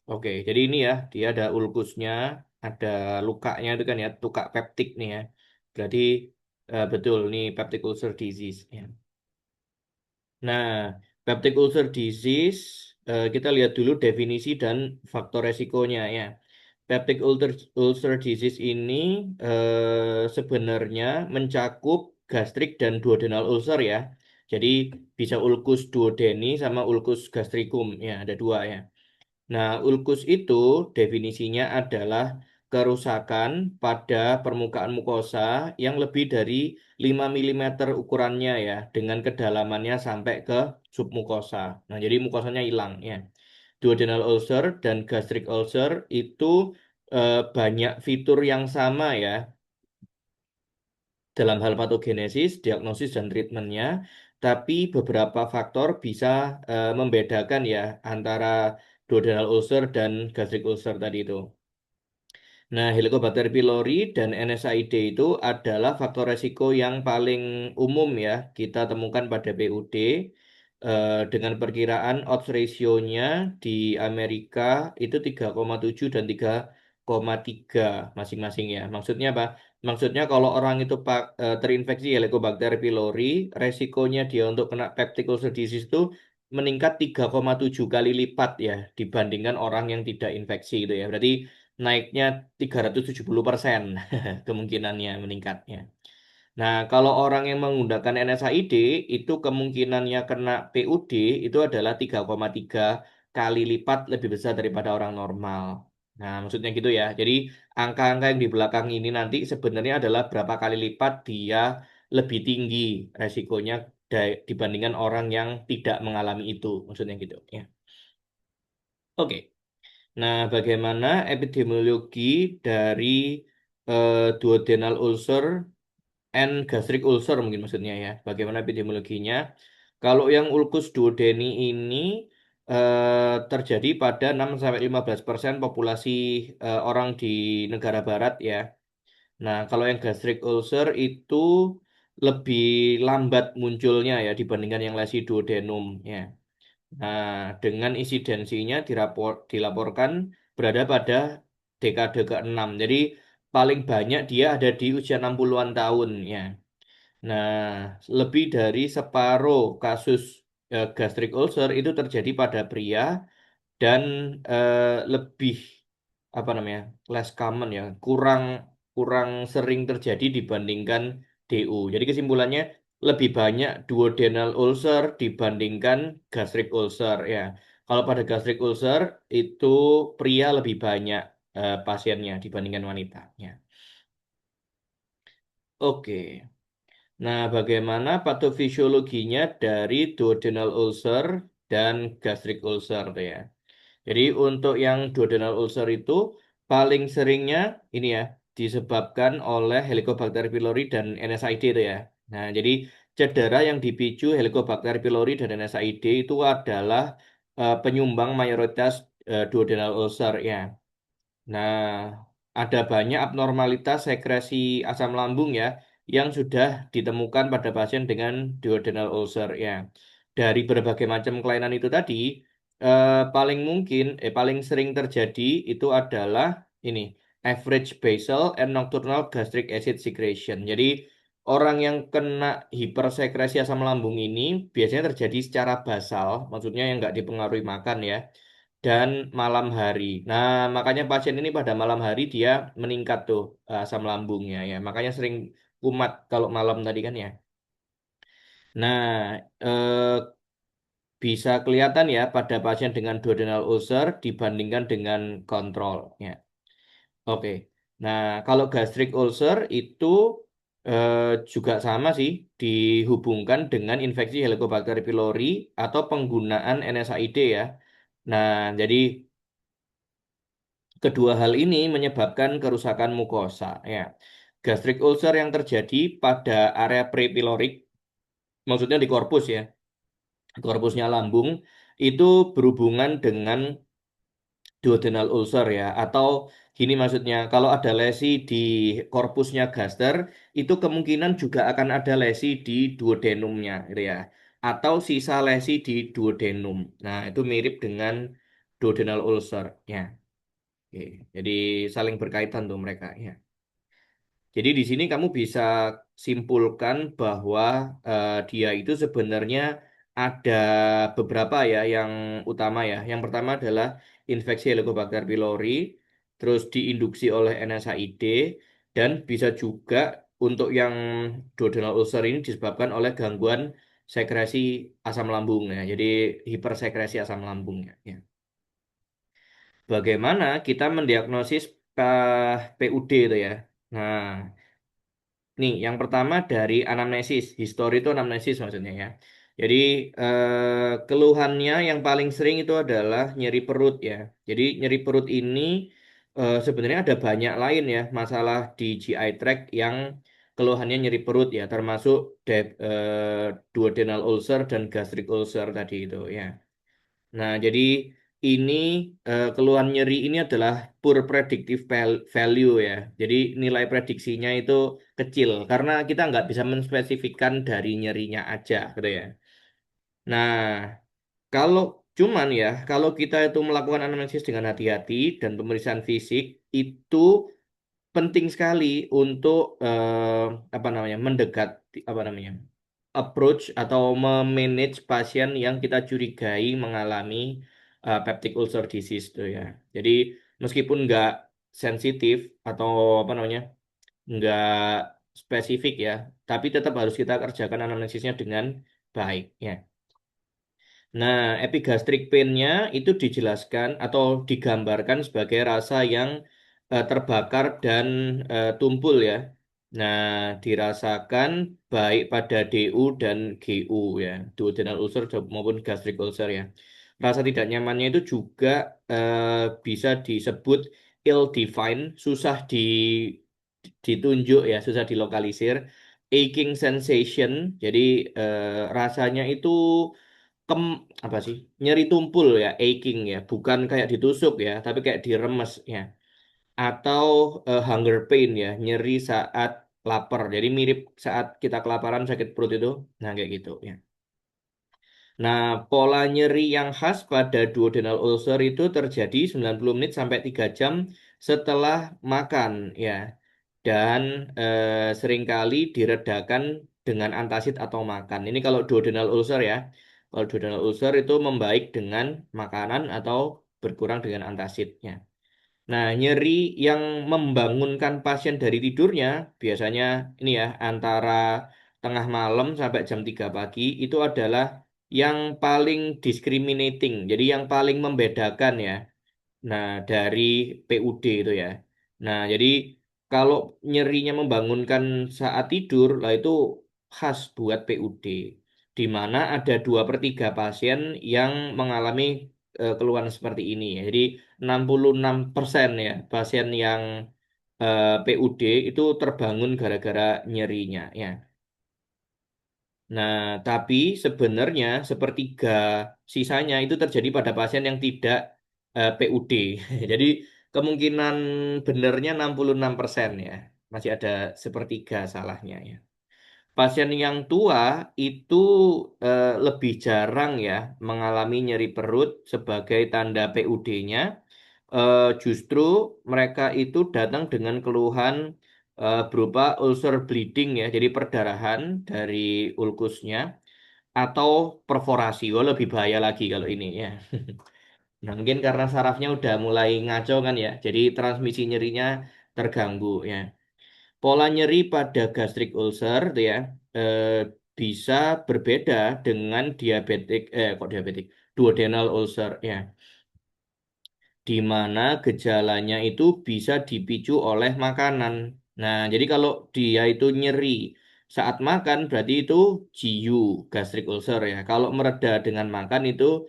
Oke, jadi ini ya, dia ada ulkusnya, ada lukanya itu kan ya, tukak peptik nih ya. Berarti betul nih peptic ulcer disease ya. Nah, peptic ulcer disease, kita lihat dulu definisi dan faktor resikonya ya. Peptic ulcer disease ini sebenarnya mencakup gastrik dan duodenal ulcer ya. Jadi bisa ulkus duodeni sama ulkus gastricum ya, ada dua ya. Nah, ulkus itu definisinya adalah kerusakan pada permukaan mukosa yang lebih dari 5 milimeter ukurannya ya, dengan kedalamannya sampai ke submukosa. Nah, jadi mukosanya hilang ya. Duodenal ulcer dan gastric ulcer itu banyak fitur yang sama ya dalam hal patogenesis, diagnosis dan treatmentnya, tapi beberapa faktor bisa membedakan ya antara duodenal ulcer dan gastric ulcer tadi itu. Nah, Helicobacter pylori dan NSAID itu adalah faktor resiko yang paling umum ya kita temukan pada PUD. dengan perkiraan odds ratio-nya di Amerika itu 3,7 dan 3,3 masing-masing ya. Maksudnya apa? Maksudnya kalau orang itu terinfeksi Helicobacter pylori, resikonya dia untuk kena peptic ulcer disease itu meningkat 3,7 kali lipat ya dibandingkan orang yang tidak infeksi itu ya. Berarti naiknya 370% kemungkinannya meningkatnya. Nah, kalau orang yang menggunakan NSAID itu kemungkinannya kena PUD itu adalah 3,3 kali lipat lebih besar daripada orang normal. Nah, maksudnya gitu ya. Jadi, angka-angka yang di belakang ini nanti sebenarnya adalah berapa kali lipat dia lebih tinggi resikonya dibandingkan orang yang tidak mengalami itu. Maksudnya gitu ya. Oke. Nah, bagaimana epidemiologi dari duodenal ulcer and gastric ulcer mungkin maksudnya ya. Bagaimana epidemiologinya? Kalau yang ulcus duodeni ini terjadi pada 6-15% populasi orang di negara barat ya. Nah, kalau yang gastric ulcer itu lebih lambat munculnya ya dibandingkan yang lesi duodenum ya. Nah, dengan insidensinya dilaporkan berada pada dekade ke-6. Jadi paling banyak dia ada di usia 60-an tahun ya. Nah, lebih dari separuh kasus gastric ulcer itu terjadi pada pria dan lebih apa namanya less common ya, kurang kurang sering terjadi dibandingkan DU. Jadi kesimpulannya lebih banyak duodenal ulcer dibandingkan gastric ulcer ya. Kalau pada gastric ulcer itu pria lebih banyak pasiennya dibandingkan wanita ya. Oke. Nah, bagaimana patofisiologinya dari duodenal ulcer dan gastric ulcer tuh ya. Jadi untuk yang duodenal ulcer itu paling seringnya ini ya disebabkan oleh Helicobacter pylori dan NSAID itu ya. Nah, jadi cedera yang dipicu Helicobacter pylori dan NSAID itu adalah penyumbang mayoritas duodenal ulcer ya. Nah, ada banyak abnormalitas sekresi asam lambung ya yang sudah ditemukan pada pasien dengan duodenal ulcer ya. Dari berbagai macam kelainan itu tadi, paling sering terjadi itu adalah ini average basal and nocturnal gastric acid secretion. Jadi orang yang kena hipersekresi asam lambung ini biasanya terjadi secara basal, maksudnya yang nggak dipengaruhi makan ya dan malam hari. Nah, makanya pasien ini pada malam hari dia meningkat tuh asam lambungnya ya. Makanya sering kumat kalau malam tadi kan ya. Nah, bisa kelihatan ya pada pasien dengan duodenal ulcer dibandingkan dengan kontrol ya. Oke. Nah, kalau gastric ulcer itu eh, juga sama sih dihubungkan dengan infeksi Helicobacter pylori atau penggunaan NSAID ya. Nah, jadi kedua hal ini menyebabkan kerusakan mukosa. Ya, gastric ulcer yang terjadi pada area prepilorik, maksudnya di korpus ya, korpusnya lambung, itu berhubungan dengan duodenal ulcer ya, atau gini maksudnya, kalau ada lesi di korpusnya gaster, itu kemungkinan juga akan ada lesi di duodenumnya, gitu ya, atau sisa lesi di duodenum. Nah, itu mirip dengan duodenal ulcer ya. Oke, jadi saling berkaitan tuh mereka ya. Jadi di sini kamu bisa simpulkan bahwa dia itu sebenarnya ada beberapa ya yang utama ya. Yang pertama adalah infeksi Helicobacter pylori, terus diinduksi oleh NSAID, dan bisa juga untuk yang duodenal ulcer ini disebabkan oleh gangguan sekresi asam lambung ya. Jadi hipersekresi asam lambungnya ya. Bagaimana kita mendiagnosis PUD itu ya? Nah, nih, yang pertama dari anamnesis, histori itu anamnesis maksudnya ya. Jadi keluhannya yang paling sering itu adalah nyeri perut ya. Jadi nyeri perut ini sebenarnya ada banyak lain ya masalah di GI tract yang keluhannya nyeri perut ya, termasuk duodenal ulcer dan gastric ulcer tadi itu ya. Nah, jadi ini keluhan nyeri ini adalah poor predictive value ya. Jadi nilai prediksinya itu kecil karena kita nggak bisa menspesifikkan dari nyerinya aja gitu ya. Nah, kalau cuman ya, kalau kita itu melakukan anamnesis dengan hati-hati dan pemeriksaan fisik itu penting sekali untuk apa namanya mendekat apa namanya approach atau memanage pasien yang kita curigai mengalami peptic ulcer disease itu ya. Jadi meskipun nggak sensitif atau apa namanya nggak spesifik ya, tapi tetap harus kita kerjakan anamnesisnya dengan baik ya. Nah, epigastric pain-nya itu dijelaskan atau digambarkan sebagai rasa yang terbakar dan tumpul ya. Nah, dirasakan baik pada DU dan GU ya, duodenal ulcer maupun gastric ulcer ya. Rasa tidak nyamannya itu juga bisa disebut ill-defined, susah ditunjuk ya, susah dilokalisir. Aching sensation, jadi rasanya itu kem apa sih nyeri tumpul ya aching ya bukan kayak ditusuk ya tapi kayak diremes ya atau hunger pain ya nyeri saat lapar jadi mirip saat kita kelaparan sakit perut itu nah kayak gitu ya. Nah, pola nyeri yang khas pada duodenal ulcer itu terjadi 90 menit sampai 3 jam setelah makan ya. Dan seringkali diredakan dengan antasid atau makan. Ini kalau duodenal ulcer ya. Kalau duodenal ulcer itu membaik dengan makanan atau berkurang dengan antasidnya. Nah, nyeri yang membangunkan pasien dari tidurnya biasanya ini ya antara tengah malam sampai jam 3 pagi itu adalah yang paling discriminating. Jadi yang paling membedakan ya. Nah, dari PUD itu ya. Nah, jadi kalau nyerinya membangunkan saat tidur, lah itu khas buat PUD. Di mana ada 2/3 pasien yang mengalami keluhan seperti ini ya. Jadi 66% ya pasien yang PUD itu terbangun gara-gara nyerinya ya. Nah, tapi sebenarnya sepertiga sisanya itu terjadi pada pasien yang tidak PUD. Jadi kemungkinan benernya 66% ya. Masih ada sepertiga salahnya ya. Pasien yang tua itu lebih jarang ya mengalami nyeri perut sebagai tanda PUD-nya. Justru mereka itu datang dengan keluhan berupa ulcer bleeding ya, jadi perdarahan dari ulkusnya atau perforasi. Oh, lebih bahaya lagi kalau ini ya. Nah, mungkin karena sarafnya udah mulai ngaco kan ya, jadi transmisi nyerinya terganggu ya. Pola nyeri pada gastric ulcer tuh ya eh, bisa berbeda dengan kok diabetik, duodenal ulcer ya, di mana gejalanya itu bisa dipicu oleh makanan. Nah, jadi kalau dia itu nyeri saat makan berarti itu GU, gastric ulcer ya. Kalau mereda dengan makan itu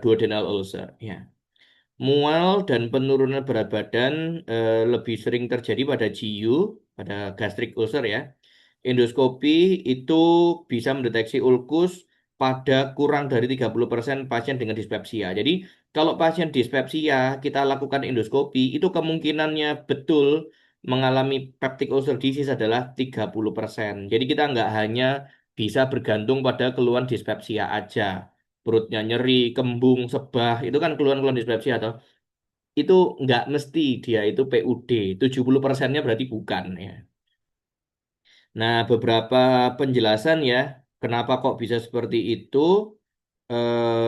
duodenal ulcer ya. Mual dan penurunan berat badan lebih sering terjadi pada GU, pada gastric ulcer ya. Endoskopi itu bisa mendeteksi ulkus pada kurang dari 30% pasien dengan dispepsia. Jadi, kalau pasien dispepsia, kita lakukan endoskopi, itu kemungkinannya betul mengalami peptic ulcer disease adalah 30%. Jadi, kita nggak hanya bisa bergantung pada keluhan dispepsia aja. Perutnya nyeri, kembung, sebah, itu kan keluhan-keluhan dispepsia atau itu nggak mesti dia itu PUD. 70%-nya berarti bukan ya. Nah, beberapa penjelasan ya, kenapa kok bisa seperti itu.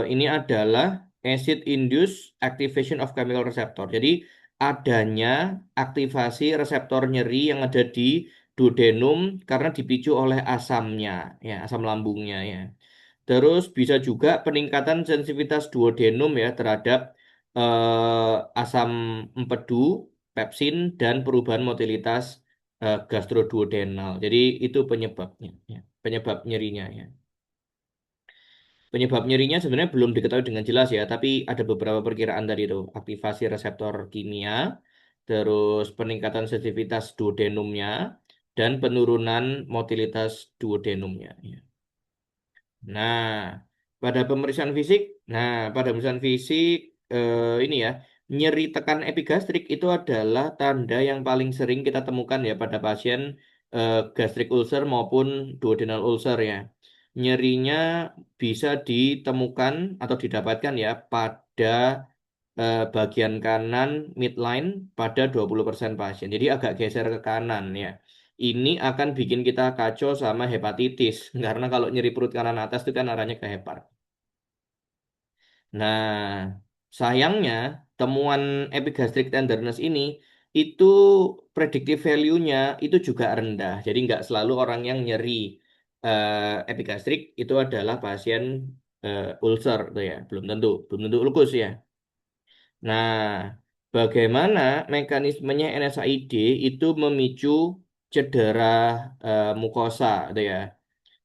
Ini adalah acid induced activation of chemical receptor. Jadi, adanya aktivasi reseptor nyeri yang ada di duodenum karena dipicu oleh asamnya, ya, asam lambungnya ya. Terus bisa juga peningkatan sensitivitas duodenum ya terhadap asam empedu, pepsin, dan perubahan motilitas gastroduodenal. Jadi itu penyebabnya, ya. Penyebab nyerinya ya. Penyebab nyerinya sebenarnya belum diketahui dengan jelas ya, tapi ada beberapa perkiraan tadi itu. Aktivasi reseptor kimia, terus peningkatan sensitivitas duodenumnya, dan penurunan motilitas duodenumnya ya. Nah, pada pemeriksaan fisik ini ya, nyeri tekan epigastrik itu adalah tanda yang paling sering kita temukan ya pada pasien gastric ulcer maupun duodenal ulcer ya. nyerinya bisa ditemukan atau didapatkan ya pada bagian kanan midline pada 20% pasien. Jadi agak geser ke kanan ya. Ini akan bikin kita kacau sama hepatitis. Karena kalau nyeri perut kanan atas itu kan arahnya ke hepar. Nah, sayangnya temuan epigastric tenderness ini itu predictive value-nya itu juga rendah. Jadi nggak selalu orang yang nyeri epigastric itu adalah pasien ulcer tuh ya. Belum tentu ulkus ya. Nah, bagaimana mekanismenya NSAID itu memicu cedera mukosa tuh ya.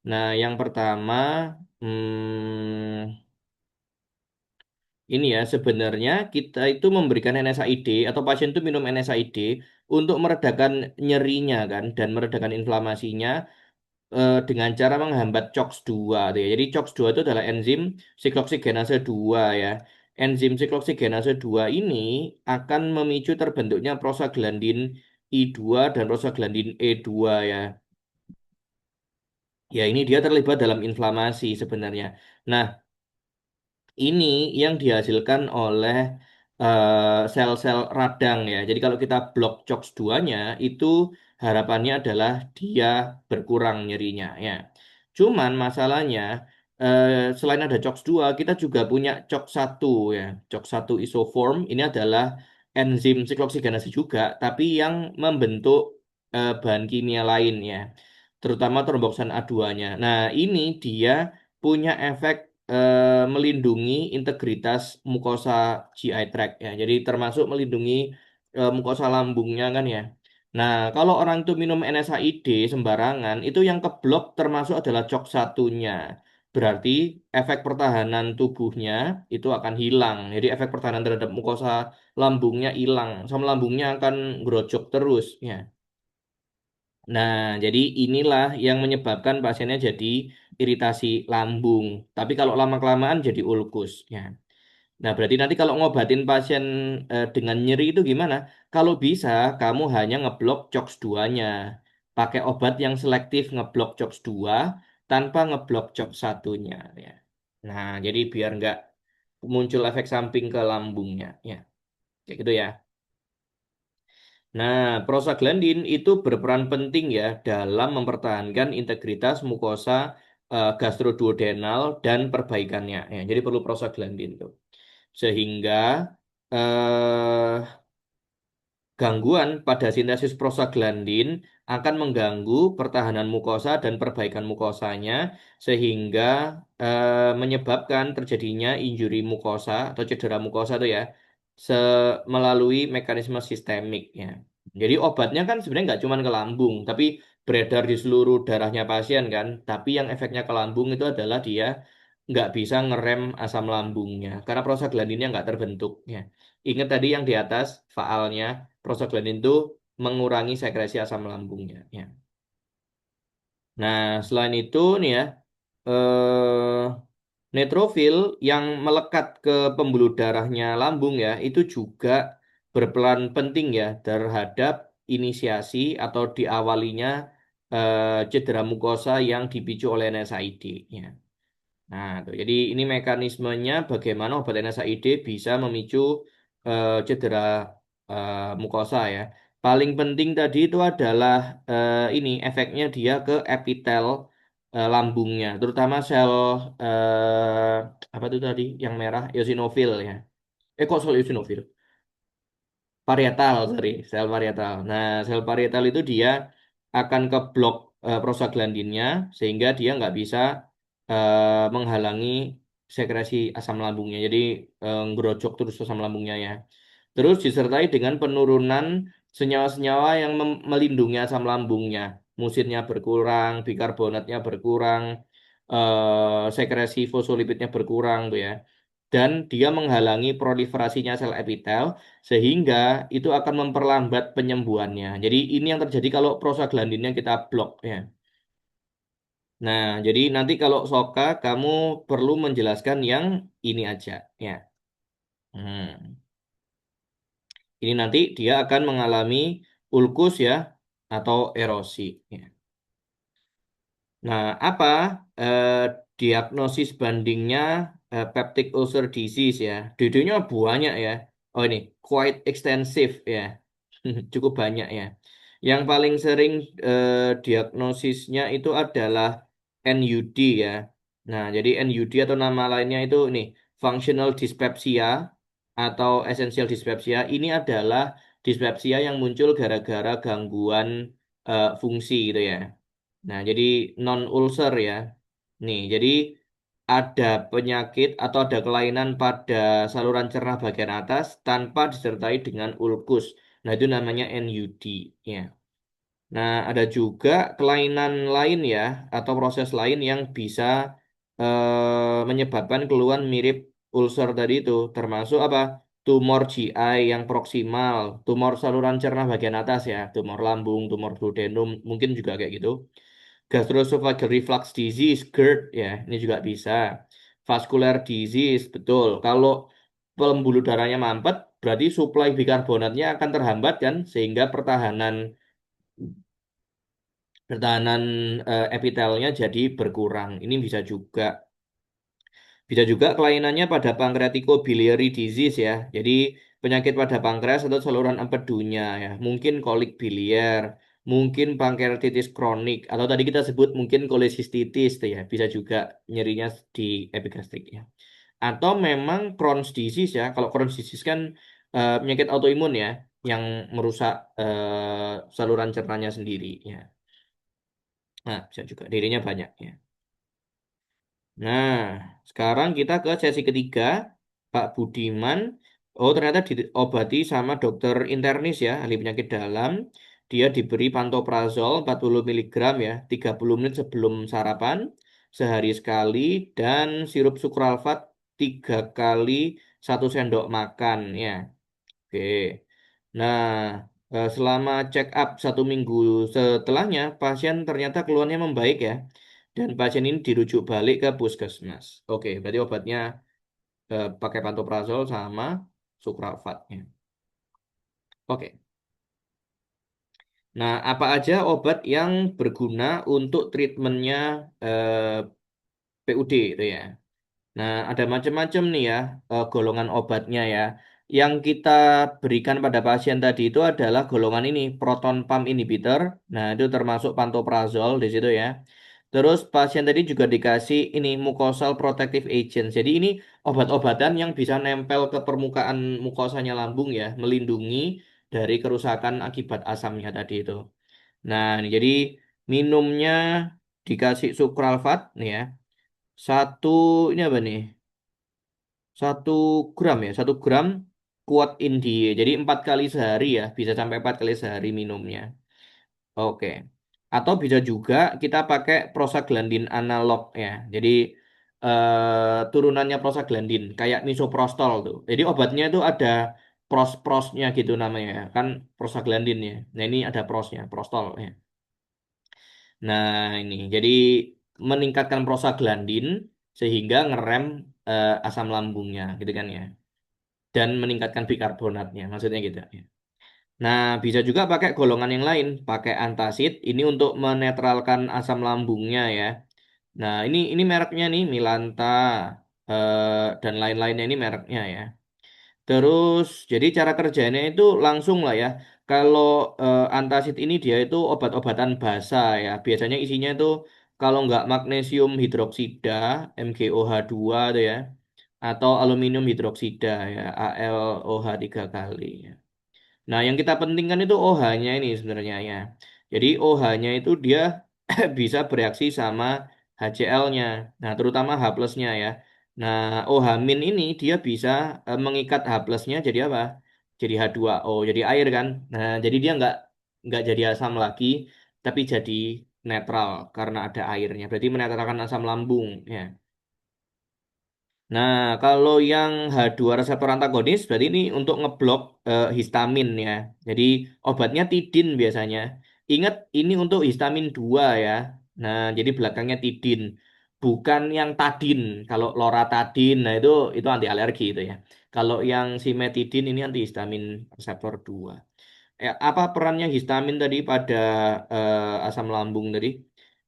Nah, yang pertama, hmm, ini ya, sebenarnya kita itu memberikan NSAID atau pasien itu minum NSAID untuk meredakan nyerinya kan dan meredakan inflamasinya dengan cara menghambat COX-2 tuh ya. Jadi COX-2 itu adalah enzim sikloksigenase 2 ya. Enzim sikloksigenase 2 ini akan memicu terbentuknya prostaglandin I2 dan prostaglandin E2 ya. Ya, ini dia terlibat dalam inflamasi sebenarnya. Nah, ini yang dihasilkan oleh sel-sel radang ya. Jadi kalau kita blok COX-2-nya itu harapannya adalah dia berkurang nyerinya ya. Cuman masalahnya eh, selain ada COX-2 kita juga punya COX-1 ya. COX-1 isoform ini adalah enzim sikloksigenase juga tapi yang membentuk bahan kimia lain ya. Terutama tromboksan A2-nya. Nah, ini dia punya efek melindungi integritas mukosa GI tract ya. Jadi termasuk melindungi mukosa lambungnya kan ya. Nah, kalau orang itu minum NSAID sembarangan, itu yang keblok termasuk adalah COX satunya. Berarti efek pertahanan tubuhnya itu akan hilang. Jadi efek pertahanan terhadap mukosa lambungnya hilang. Asam lambungnya akan grojok terus ya. Nah, jadi inilah yang menyebabkan pasiennya jadi iritasi lambung. Tapi kalau lama-kelamaan jadi ulkus. Ya. Nah, berarti nanti kalau ngobatin pasien dengan nyeri itu gimana? Kalau bisa, kamu hanya ngeblok COX-2-nya. Pakai obat yang selektif ngeblok COX-2 tanpa ngeblok COX-1-nya. Ya. Nah, jadi biar nggak muncul efek samping ke lambungnya. Ya, kayak gitu ya. Nah, prostaglandin itu berperan penting ya dalam mempertahankan integritas mukosa gastroduodenal dan perbaikannya. Ya, jadi perlu prostaglandin tuh. Sehingga eh, gangguan pada sintesis prostaglandin akan mengganggu pertahanan mukosa dan perbaikan mukosanya sehingga menyebabkan terjadinya injuri mukosa atau cedera mukosa itu ya melalui mekanisme sistemik ya. Jadi obatnya kan sebenarnya nggak cuma ke lambung, tapi beredar di seluruh darahnya pasien kan. Tapi yang efeknya ke lambung itu adalah dia nggak bisa ngerem asam lambungnya karena prostaglandinnya nggak terbentuk ya. Ingat tadi yang di atas faalnya prostaglandin itu mengurangi sekresi asam lambungnya ya. Nah, selain itu nih ya, eh, neutrofil yang melekat ke pembuluh darahnya lambung ya, itu juga berperan penting ya terhadap inisiasi atau diawalinya cedera mukosa yang dipicu oleh NSAID ya. Nah, tuh. Jadi ini mekanismenya bagaimana obat NSAID bisa memicu cedera mukosa ya. Paling penting tadi itu adalah ini efeknya dia ke epitel lambungnya, terutama sel apa itu tadi yang merah eosinofil ya. Kok sel eosinofil? Parietal, sorry, sel parietal. Nah, sel parietal itu dia akan ke blok prostaglandinnya sehingga dia nggak bisa menghalangi sekresi asam lambungnya. Jadi ngerojok terus asam lambungnya ya. Terus disertai dengan penurunan senyawa-senyawa yang melindungi asam lambungnya. Musinnya berkurang, bikarbonatnya berkurang, sekresi fosfolipidnya berkurang tuh ya. Dan dia menghalangi proliferasinya sel epitel sehingga itu akan memperlambat penyembuhannya. Jadi ini yang terjadi kalau prostaglandinnya kita blok ya. Nah, jadi nanti kalau Soka kamu perlu menjelaskan yang ini aja ya. Hmm. Ini nanti dia akan mengalami ulkus ya atau erosi ya. Nah, apa eh, diagnosis bandingnya peptic ulcer disease ya? Duduknya banyak ya. Oh ini, quite extensive ya. Cukup banyak ya. Yang paling sering diagnosisnya itu adalah NUD ya. Nah, jadi NUD atau nama lainnya itu ini functional dyspepsia atau essential dyspepsia. Ini adalah dispepsia yang muncul gara-gara gangguan fungsi gitu ya. Nah, jadi non ulcer ya. Nih, jadi ada penyakit atau ada kelainan pada saluran cerna bagian atas tanpa disertai dengan ulkus. Nah, itu namanya NUD ya. Nah, ada juga kelainan lain ya atau proses lain yang bisa menyebabkan keluhan mirip ulcer tadi itu, termasuk apa? Tumor GI yang proksimal, tumor saluran cerna bagian atas ya, tumor lambung, tumor duodenum, mungkin juga kayak gitu. Gastroesophageal reflux disease, GERD ya, ini juga bisa. Vascular disease, betul. Kalau pembuluh darahnya mampet, berarti suplai bikarbonatnya akan terhambat kan, sehingga pertahanan epitelnya jadi berkurang. Ini bisa juga. Bisa juga kelainannya pada pancreaticobiliary disease ya. Jadi penyakit pada pankreas atau saluran empedunya ya. Mungkin kolik biliar, mungkin pankreatitis kronik atau tadi kita sebut mungkin kolesistitis tuh ya. Bisa juga nyerinya di epigastrik ya. Atau memang Crohn's disease ya. Kalau Crohn's disease kan penyakit autoimun ya yang merusak saluran cernanya sendiri ya. Nah, bisa juga dirinya banyak ya. Nah, sekarang kita ke sesi ketiga, Pak Budiman. Oh, ternyata diobati sama dokter internis ya, ahli penyakit dalam. Dia diberi pantoprazol 40 miligram ya, 30 menit sebelum sarapan, sehari sekali, dan sirup sukralfat 3 kali 1 sendok makan ya. Oke. Nah, selama check up 1 minggu setelahnya, pasien ternyata keluhannya membaik ya. Dan pasien ini dirujuk balik ke puskesmas. Oke, berarti obatnya pakai pantoprazol sama sukralfatnya. Oke. Nah, apa aja obat yang berguna untuk treatmentnya PUD itu ya? Nah, ada macam-macam nih ya golongan obatnya ya. Yang kita berikan pada pasien tadi itu adalah golongan ini, proton pump inhibitor. Nah, itu termasuk pantoprazol di situ ya. Terus pasien tadi juga dikasih ini mucosal protective agent. Jadi ini obat-obatan yang bisa nempel ke permukaan mukosanya lambung ya, melindungi dari kerusakan akibat asamnya tadi itu. Nah, ini jadi minumnya dikasih sukralfat nih ya. Satu ini apa nih? 1 gram ya, 1 gram kuat indie. Jadi 4 kali sehari ya, bisa sampai 4 kali sehari minumnya. Oke. Atau bisa juga kita pakai prostaglandin analog ya. Jadi turunannya prostaglandin kayak misoprostol tuh. Jadi obatnya itu ada prosnya gitu namanya ya. Kan prostaglandin ya. Nah, ini ada prosnya, prostol ya. Nah, ini jadi meningkatkan prostaglandin sehingga ngerem asam lambungnya gitu kan ya. Dan meningkatkan bikarbonatnya, maksudnya gitu ya. Nah, bisa juga pakai golongan yang lain, pakai antacid ini untuk menetralkan asam lambungnya ya. Nah, ini mereknya nih Milanta dan lain-lainnya ini mereknya ya. Terus, jadi cara kerjanya itu langsung lah ya. Kalau antasid ini dia itu obat-obatan basa ya. Biasanya isinya itu kalau nggak magnesium hidroksida, MgOH2 tuh ya, atau aluminium hidroksida ya, AlOH 3 kali ya. Nah, yang kita pentingkan itu OH-nya ini sebenarnya ya. Jadi OH-nya itu dia bisa bereaksi sama HCl-nya. Nah, terutama H plusnya ya. Nah, OH- ini dia bisa mengikat H plusnya jadi apa? Jadi H2O, jadi air kan. Nah, jadi dia nggak jadi asam lagi, tapi jadi netral karena ada airnya. Berarti menetralkan asam lambung ya. Nah, kalau yang H2 reseptor antagonis berarti ini untuk ngeblok histamin ya. Jadi obatnya tidin biasanya. Ingat ini untuk histamin 2 ya. Nah, jadi belakangnya tidin. Bukan yang tadin. Kalau loratadin, nah itu anti alergi itu ya. Kalau yang simetidin ini anti histamin reseptor 2. Apa perannya histamin tadi pada asam lambung tadi?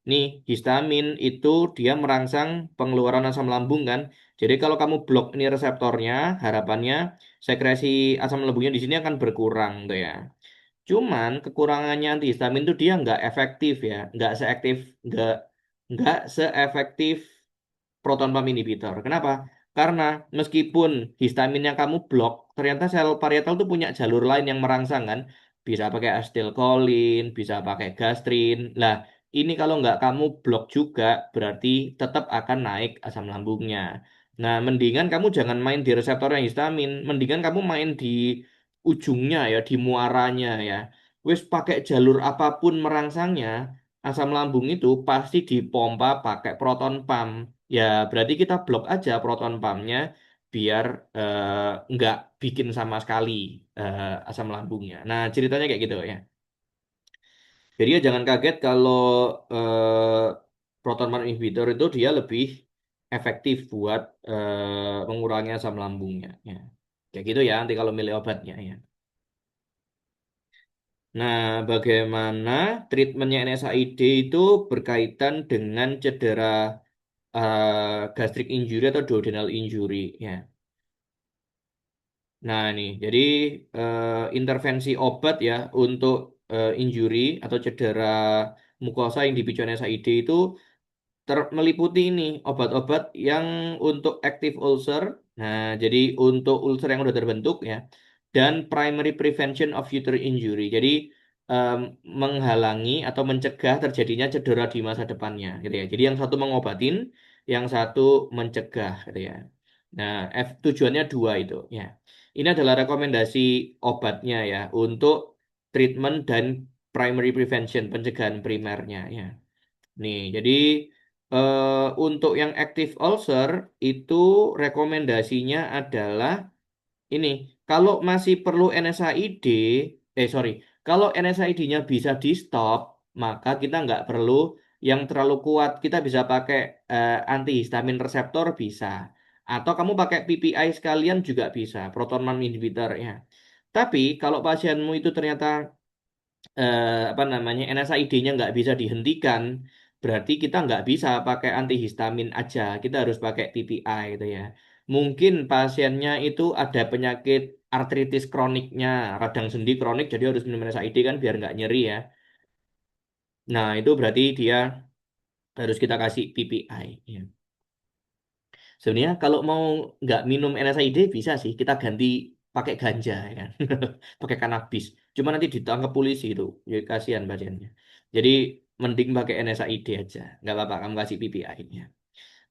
Nih, histamin itu dia merangsang pengeluaran asam lambung kan. Jadi kalau kamu blok ini reseptornya, harapannya sekresi asam lambungnya di sini akan berkurang tuh ya. Cuman kekurangannya antihistamin itu dia nggak efektif ya, nggak nggak seefektif proton pump inhibitor. Kenapa? Karena meskipun histamin yang kamu blok, ternyata sel parietal tuh punya jalur lain yang merangsang kan. Bisa pakai asetilkolin, bisa pakai gastrin. Lah, ini kalau nggak kamu blok juga, berarti tetap akan naik asam lambungnya. Nah, mendingan kamu jangan main di reseptornya histamin, mendingan kamu main di ujungnya ya, di muaranya ya. Wes pakai jalur apapun merangsangnya, asam lambung itu pasti dipompa pakai proton pump. Ya, berarti kita blok aja proton pumpnya biar nggak bikin sama sekali asam lambungnya. Nah, ceritanya kayak gitu ya. Jadi ya jangan kaget kalau proton pump inhibitor itu dia lebih efektif buat mengurangi asam lambungnya. Ya. Kayak gitu ya, nanti kalau milih obatnya ya. Nah, bagaimana treatmentnya NSAID itu berkaitan dengan cedera gastric injury atau duodenal injury ya. Nah, nih, jadi intervensi obat ya untuk injury atau cedera mukosa yang dipicu NSAID itu meliputi ini obat-obat yang untuk active ulcer. Nah, jadi untuk ulcer yang udah terbentuk ya, dan primary prevention of future injury. Jadi em, menghalangi atau mencegah terjadinya cedera di masa depannya, gitu ya. Jadi yang satu mengobatin, yang satu mencegah, gitu ya. Nah, tujuannya dua itu ya. Ini adalah rekomendasi obatnya ya untuk treatment dan primary prevention, pencegahan primernya ya. Nih, jadi untuk yang active ulcer itu rekomendasinya adalah ini. Kalau masih perlu NSAID, sorry, kalau NSAID-nya bisa di stop, maka kita nggak perlu yang terlalu kuat. Kita bisa pakai antihistamin reseptor bisa, atau kamu pakai PPI sekalian juga bisa, proton pump inhibitor ya. Tapi kalau pasienmu itu ternyata apa namanya NSAID-nya nggak bisa dihentikan, berarti kita nggak bisa pakai antihistamin aja, kita harus pakai PPI gitu ya. Mungkin pasiennya itu ada penyakit artritis kroniknya, radang sendi kronik, jadi harus minum NSAID kan biar nggak nyeri ya. Nah itu berarti dia harus kita kasih PPI. Ya. Sebenarnya kalau mau nggak minum NSAID bisa sih kita ganti pakai ganja ya kan, pakai kanabis. Cuma nanti ditangkap polisi itu, ya kasihan pasiennya. Jadi mending pakai NSAID aja, nggak apa-apa kamu kasih PPI-nya.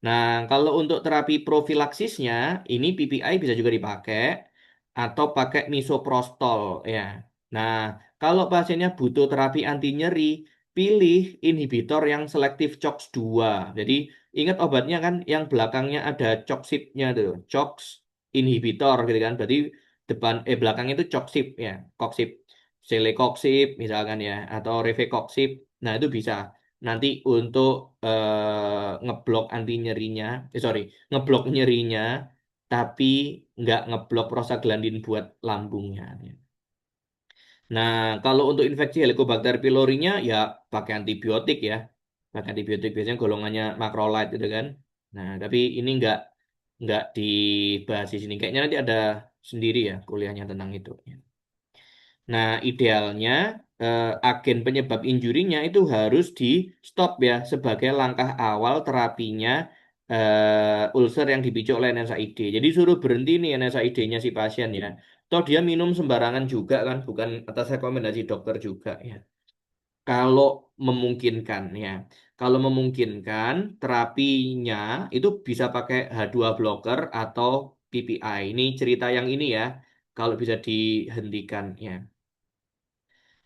Nah, kalau untuk terapi profilaksisnya, ini PPI bisa juga dipakai atau pakai misoprostol ya. Nah, kalau pasiennya butuh terapi anti nyeri, pilih inhibitor yang selektif COX-2. Jadi, ingat obatnya kan yang belakangnya ada COX-nya tuh, COX inhibitor gitu kan. Berarti belakangnya itu COX-ip ya, COX-ip, celecoxib misalkan ya atau rivaroxaban. Nah, itu bisa nanti untuk ngeblok anti nyerinya, sorry, ngeblok nyerinya, tapi nggak ngeblok prostaglandin buat lambungnya. Nah, kalau untuk infeksi Helicobacter pylorinya ya pakai antibiotik ya, pakai antibiotik biasanya golongannya macrolide gitu kan. Nah, tapi ini nggak dibahas di sini. Kayaknya nanti ada sendiri ya kuliahnya tentang itu. Nah, idealnya agen penyebab injurinya itu harus di stop ya sebagai langkah awal terapinya ulcer yang dipicu oleh NSAID. Jadi suruh berhenti nih NSAID-nya si pasien ya. Toh dia minum sembarangan juga kan, bukan atas rekomendasi dokter juga ya. Kalau memungkinkan ya. Kalau memungkinkan terapinya itu bisa pakai H2 blocker atau PPI. Ini cerita yang ini ya. Kalau bisa dihentikan ya.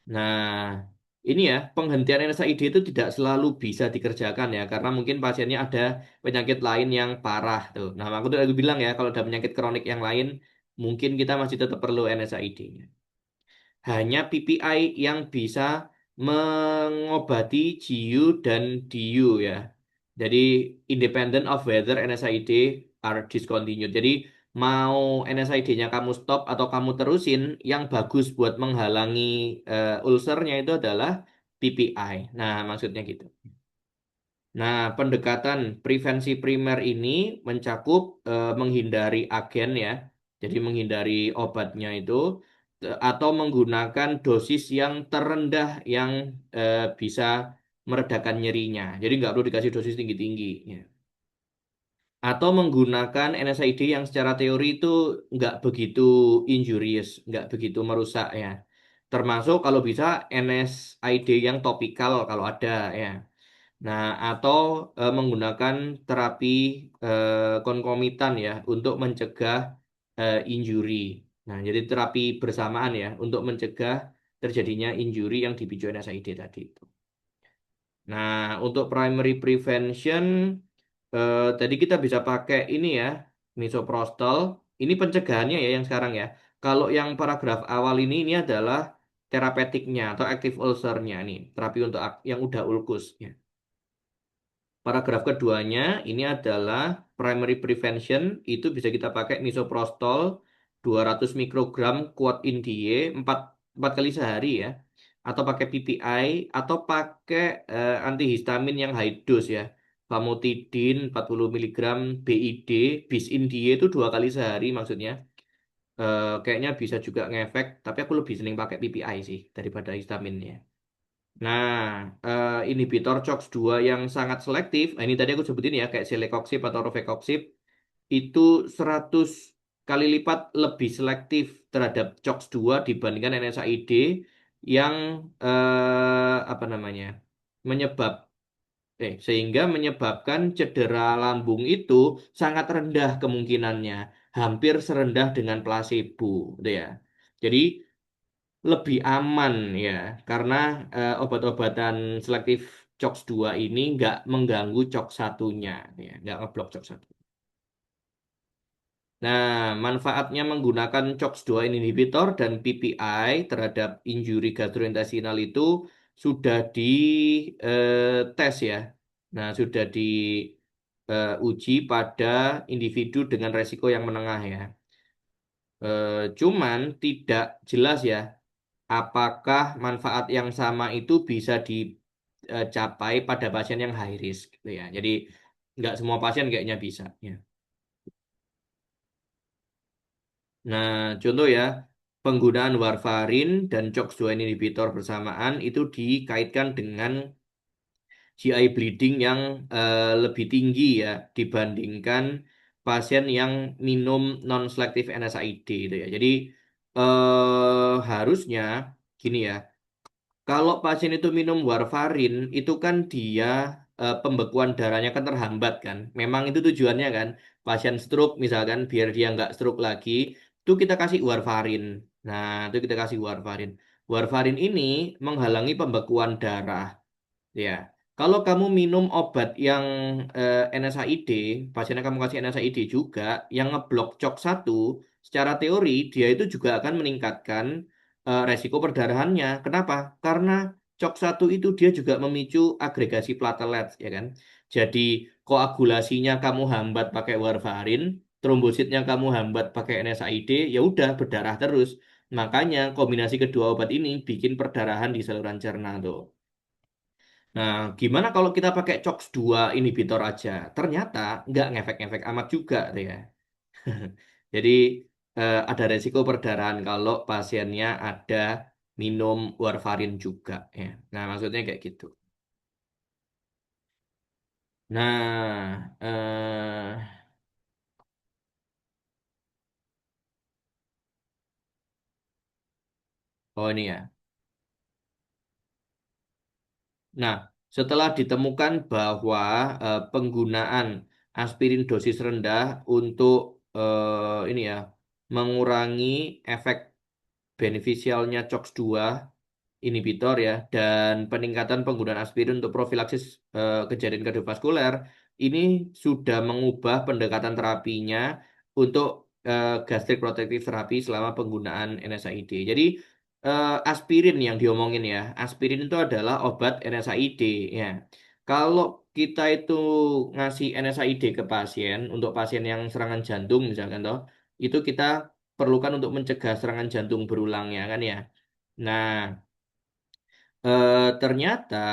Nah, ini ya, penghentian NSAID itu tidak selalu bisa dikerjakan ya, karena mungkin pasiennya ada penyakit lain yang parah tuh. Nah, aku tadi bilang ya, kalau ada penyakit kronik yang lain, mungkin kita masih tetap perlu NSAID. Hanya PPI yang bisa mengobati GU dan DU ya. Jadi, independent of whether NSAID are discontinued. Jadi, mau NSAID-nya kamu stop atau kamu terusin, yang bagus buat menghalangi ulcernya itu adalah PPI. Nah, maksudnya gitu. Nah, pendekatan prevensi primer ini mencakup menghindari agen ya, jadi menghindari obatnya itu, atau menggunakan dosis yang terendah yang bisa meredakan nyerinya. Jadi nggak perlu dikasih dosis tinggi-tinggi. Ya. Atau menggunakan NSAID yang secara teori itu nggak begitu injurious, nggak begitu merusak ya. Termasuk kalau bisa NSAID yang topikal kalau ada ya. Nah, atau menggunakan terapi konkomitan ya untuk mencegah injury. Nah, jadi terapi bersamaan ya untuk mencegah terjadinya injury yang dipicu NSAID tadi itu. Nah, untuk primary prevention tadi kita bisa pakai ini ya, misoprostol. Ini pencegahannya ya yang sekarang ya. Kalau yang paragraf awal ini adalah terapeutiknya atau active ulcernya nih, terapi untuk yang udah ulkus ya. Paragraf keduanya ini adalah primary prevention, itu bisa kita pakai misoprostol 200 mikrogram quat in die 4 kali sehari ya. Atau pakai PPI atau pakai antihistamin yang high dose ya. Famotidin 40 miligram BID, bis in die itu 2 kali sehari maksudnya. Kayaknya bisa juga ngefek, tapi aku lebih sering pakai PPI sih daripada histaminnya. Nah, inhibitor COX-2 yang sangat selektif, nah ini tadi aku sebutin ya, kayak celecoxib atau rofecoxib, itu 100 kali lipat lebih selektif terhadap COX-2 dibandingkan NSAID yang apa namanya, menyebab sehingga menyebabkan cedera lambung itu sangat rendah kemungkinannya, hampir serendah dengan placebo, gitu ya. Jadi lebih aman ya karena obat-obatan selektif COX-2 ini nggak mengganggu COX-1-nya ya, nggak ngeblok COX-1. Nah, manfaatnya menggunakan COX-2 inhibitor dan PPI terhadap injuri gastrointestinal itu sudah tes ya. Nah, sudah diuji pada individu dengan resiko yang menengah ya. Cuman tidak jelas ya apakah manfaat yang sama itu bisa dicapai pada pasien yang high risk gitu ya. Jadi nggak semua pasien kayaknya bisa. Ya. Nah, contoh ya, penggunaan warfarin dan COX-2 inhibitor bersamaan itu dikaitkan dengan GI bleeding yang lebih tinggi ya dibandingkan pasien yang minum non-selective NSAID itu ya. Jadi harusnya gini ya. Kalau pasien itu minum warfarin, itu kan dia pembekuan darahnya kan terhambat kan. Memang itu tujuannya kan. Pasien stroke misalkan, biar dia nggak stroke lagi, itu kita kasih warfarin. Nah, itu kita kasih warfarin. Warfarin ini menghalangi pembekuan darah. Ya, kalau kamu minum obat yang NSAID, pasiennya kamu kasih NSAID juga, yang ngeblok COX-1, secara teori dia itu juga akan meningkatkan resiko perdarahannya. Kenapa? Karena COX-1 itu dia juga memicu agregasi platelet, ya kan? Jadi koagulasinya kamu hambat pakai warfarin, trombositnya kamu hambat pakai NSAID, ya udah berdarah terus. Makanya kombinasi kedua obat ini bikin perdarahan di saluran cerna tuh. Nah, gimana kalau kita pakai COX-2 inhibitor aja? Ternyata nggak ngefek-ngefek amat juga tuh ya. Jadi ada resiko perdarahan kalau pasiennya ada minum warfarin juga ya. Nah, maksudnya kayak gitu. Nah, oh ini ya. Nah, setelah ditemukan bahwa penggunaan aspirin dosis rendah untuk ini ya mengurangi efek beneficialnya COX-2 inhibitor ya dan peningkatan penggunaan aspirin untuk profilaksis kejadian kardiovaskuler ini sudah mengubah pendekatan terapinya untuk gastric protective therapy selama penggunaan NSAID. Jadi aspirin yang diomongin ya, aspirin itu adalah obat NSAID ya. Kalau kita itu ngasih NSAID ke pasien untuk pasien yang serangan jantung misalkan toh, itu kita perlukan untuk mencegah serangan jantung berulangnya kan ya. Nah, ternyata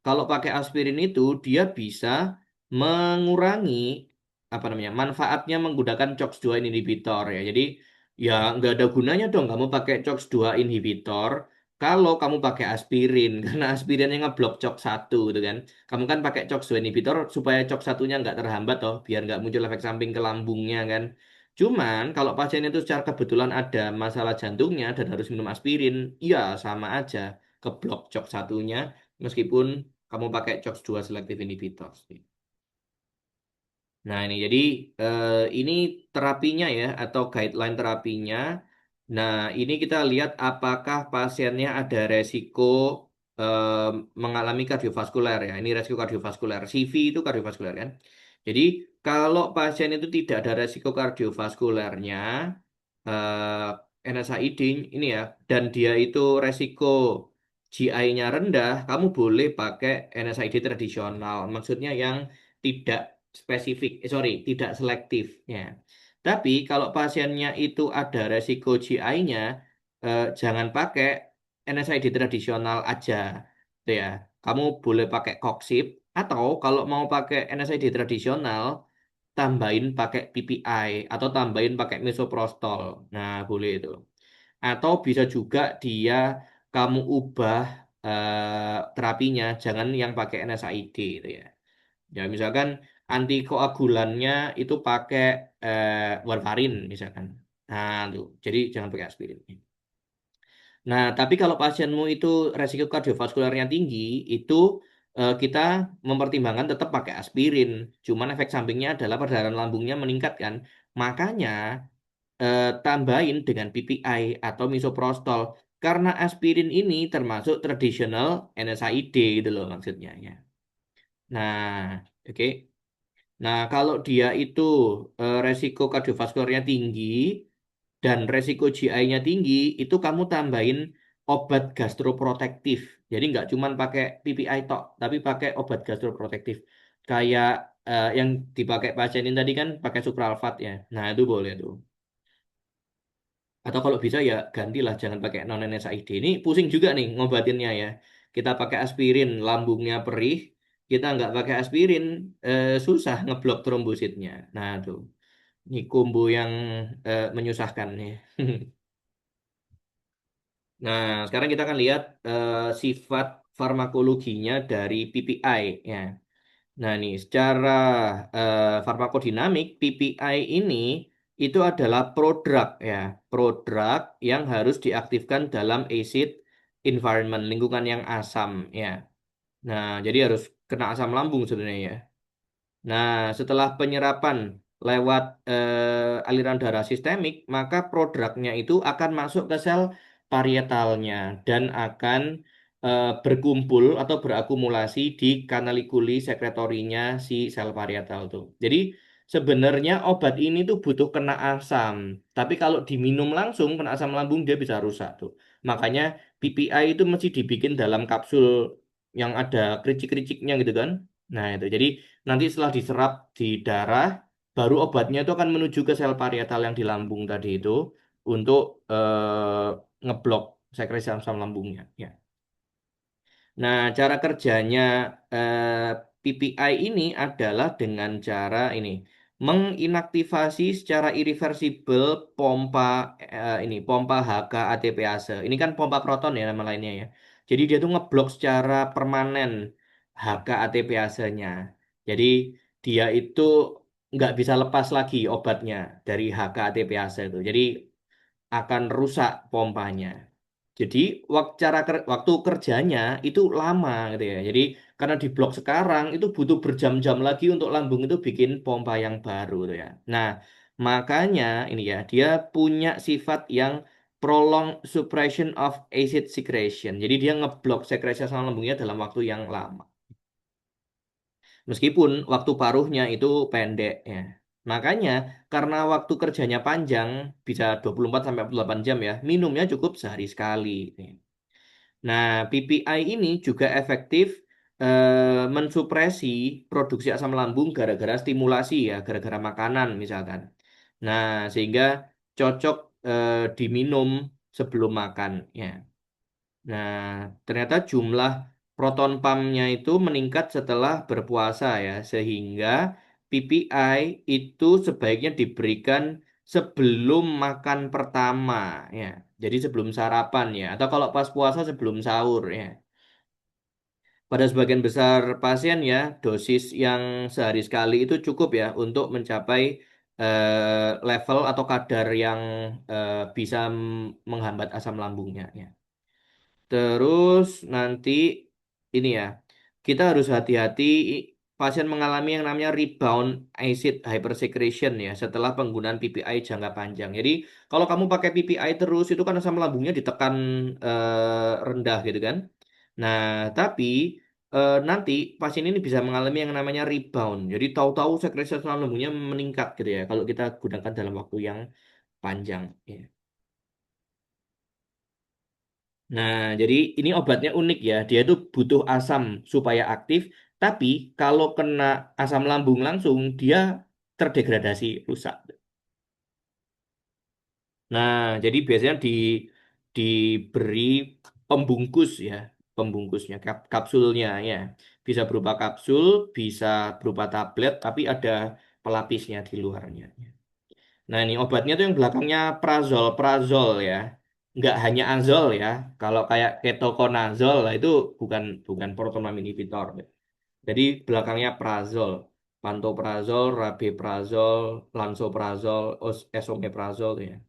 kalau pakai aspirin itu dia bisa mengurangi apa namanya manfaatnya menggunakan COX-2 inhibitor ya. Jadi ya nggak ada gunanya dong kamu pakai COX-2 inhibitor kalau kamu pakai aspirin karena aspirin yang ngeblok COX-1 gitu kan. Kamu kan pakai COX-2 inhibitor supaya COX-1-nya nggak terhambat toh, biar nggak muncul efek samping ke lambungnya kan. Cuman kalau pasien itu secara kebetulan ada masalah jantungnya dan harus minum aspirin, ya sama aja keblok COX-1-nya meskipun kamu pakai COX-2 selective inhibitor. Nah, ini jadi ini terapinya ya atau guideline terapinya. Nah, ini kita lihat apakah pasiennya ada resiko eh, mengalami kardiovaskuler ya. Ini resiko kardiovaskuler. CV itu kardiovaskuler kan. Jadi, kalau pasien itu tidak ada resiko kardiovaskulernya, NSAID ini ya, dan dia itu resiko GI-nya rendah, kamu boleh pakai NSAID tradisional. Maksudnya yang tidak spesifik, sorry, tidak selektif ya. Tapi kalau pasiennya itu ada resiko GI-nya, jangan pakai NSAID tradisional aja, gitu ya. Kamu boleh pakai Coxib atau kalau mau pakai NSAID tradisional, tambahin pakai PPI atau tambahin pakai misoprostol. Nah, boleh itu. Atau bisa juga dia kamu ubah terapinya, jangan yang pakai NSAID itu ya. Ya, misalkan antikoagulannya itu pakai warfarin misalkan. Nah, tuh. Jadi jangan pakai aspirin. Nah, tapi kalau pasienmu itu resiko kardiovaskulernya tinggi, itu kita mempertimbangkan tetap pakai aspirin. Cuman efek sampingnya adalah peredaran lambungnya meningkat kan. Makanya tambahin dengan PPI atau misoprostol. Karena aspirin ini termasuk traditional NSAID gitu loh maksudnya ya. Nah, oke. Nah, kalau dia itu resiko kardiovaskulernya tinggi dan resiko GI-nya tinggi, itu kamu tambahin obat gastroprotektif. Jadi nggak cuma pakai PPI tok, tapi pakai obat gastroprotektif. Kayak yang dipakai pasien ini tadi kan pakai supralfat ya. Nah, itu boleh tuh. Atau kalau bisa ya gantilah, jangan pakai non NSAID. Ini pusing juga nih ngobatinnya ya. Kita pakai aspirin, lambungnya perih. Kita nggak pakai aspirin, susah ngeblok trombositnya. Nah, tuh. Ini combo yang menyusahkan nih. Nah, sekarang kita akan lihat sifat farmakologinya dari PPI ya. Nah, nih secara farmakodinamik PPI ini itu adalah prodrug ya, prodrug yang harus diaktifkan dalam acid environment, lingkungan yang asam ya. Nah, jadi harus kena asam lambung sebenarnya ya. Nah, setelah penyerapan lewat aliran darah sistemik, maka prodrugnya itu akan masuk ke sel parietalnya dan akan berkumpul atau berakumulasi di kanalikuli sekretorinya si sel parietal tuh. Jadi sebenarnya obat ini tuh butuh kena asam, tapi kalau diminum langsung kena asam lambung dia bisa rusak tuh. Makanya PPI itu mesti dibikin dalam kapsul yang ada kericik-kericiknya gitu kan. Nah, itu. Jadi nanti setelah diserap di darah, baru obatnya itu akan menuju ke sel parietal yang di lambung tadi itu untuk ngeblok sekresi asam lambungnya. Ya. Nah, cara kerjanya PPI ini adalah dengan cara ini menginaktivasi secara irreversibel pompa pompa HK ATPase. Ini kan pompa proton ya nama lainnya ya. Jadi dia tuh ngeblok secara permanen HK ATPase-nya. Jadi dia itu nggak bisa lepas lagi obatnya dari HK ATPase itu. Jadi akan rusak pompanya. Jadi waktu kerjanya itu lama gitu ya. Jadi karena di blok sekarang itu butuh berjam-jam lagi untuk lambung itu bikin pompa yang baru gitu ya. Nah, makanya ini ya dia punya sifat yang prolonged suppression of acid secretion. Jadi dia ngeblok sekresi asam lambungnya dalam waktu yang lama. Meskipun waktu paruhnya itu pendek ya. Makanya karena waktu kerjanya panjang bisa 24 sampai 48 jam ya, minumnya cukup sehari sekali. Nah, PPI ini juga efektif mensupresi produksi asam lambung gara-gara stimulasi ya, gara-gara makanan misalkan. Nah, sehingga cocok diminum sebelum makan ya. Nah, ternyata jumlah proton pumpnya itu meningkat setelah berpuasa ya, sehingga PPI itu sebaiknya diberikan sebelum makan pertama ya. Jadi sebelum sarapan ya, atau kalau pas puasa sebelum sahur ya. Pada sebagian besar pasien ya, dosis yang sehari sekali itu cukup ya untuk mencapai level atau kadar yang bisa menghambat asam lambungnya ya. Terus nanti ini ya, kita harus hati-hati pasien mengalami yang namanya rebound acid hypersecretion ya setelah penggunaan PPI jangka panjang. Jadi kalau kamu pakai PPI terus itu kan asam lambungnya ditekan rendah gitu kan. Nah, tapi nanti pasien ini bisa mengalami yang namanya rebound. Jadi tahu-tahu sekresi asam lambungnya meningkat gitu ya kalau kita gunakan dalam waktu yang panjang. Ya. Nah, jadi ini obatnya unik ya. Dia itu butuh asam supaya aktif, tapi kalau kena asam lambung langsung, dia terdegradasi, rusak. Nah, jadi biasanya diberi pembungkus ya, pembungkusnya, kapsulnya ya. Bisa berupa kapsul, bisa berupa tablet, tapi ada pelapisnya di luarnya. Nah, ini obatnya tuh yang belakangnya prazol, prazol ya. Nggak hanya azol ya. Kalau kayak ketoconazole lah itu bukan bukan proton inhibitor. Jadi belakangnya prazol, pantoprazol, rabeprazol, lansoprazol, esomeprazol ya.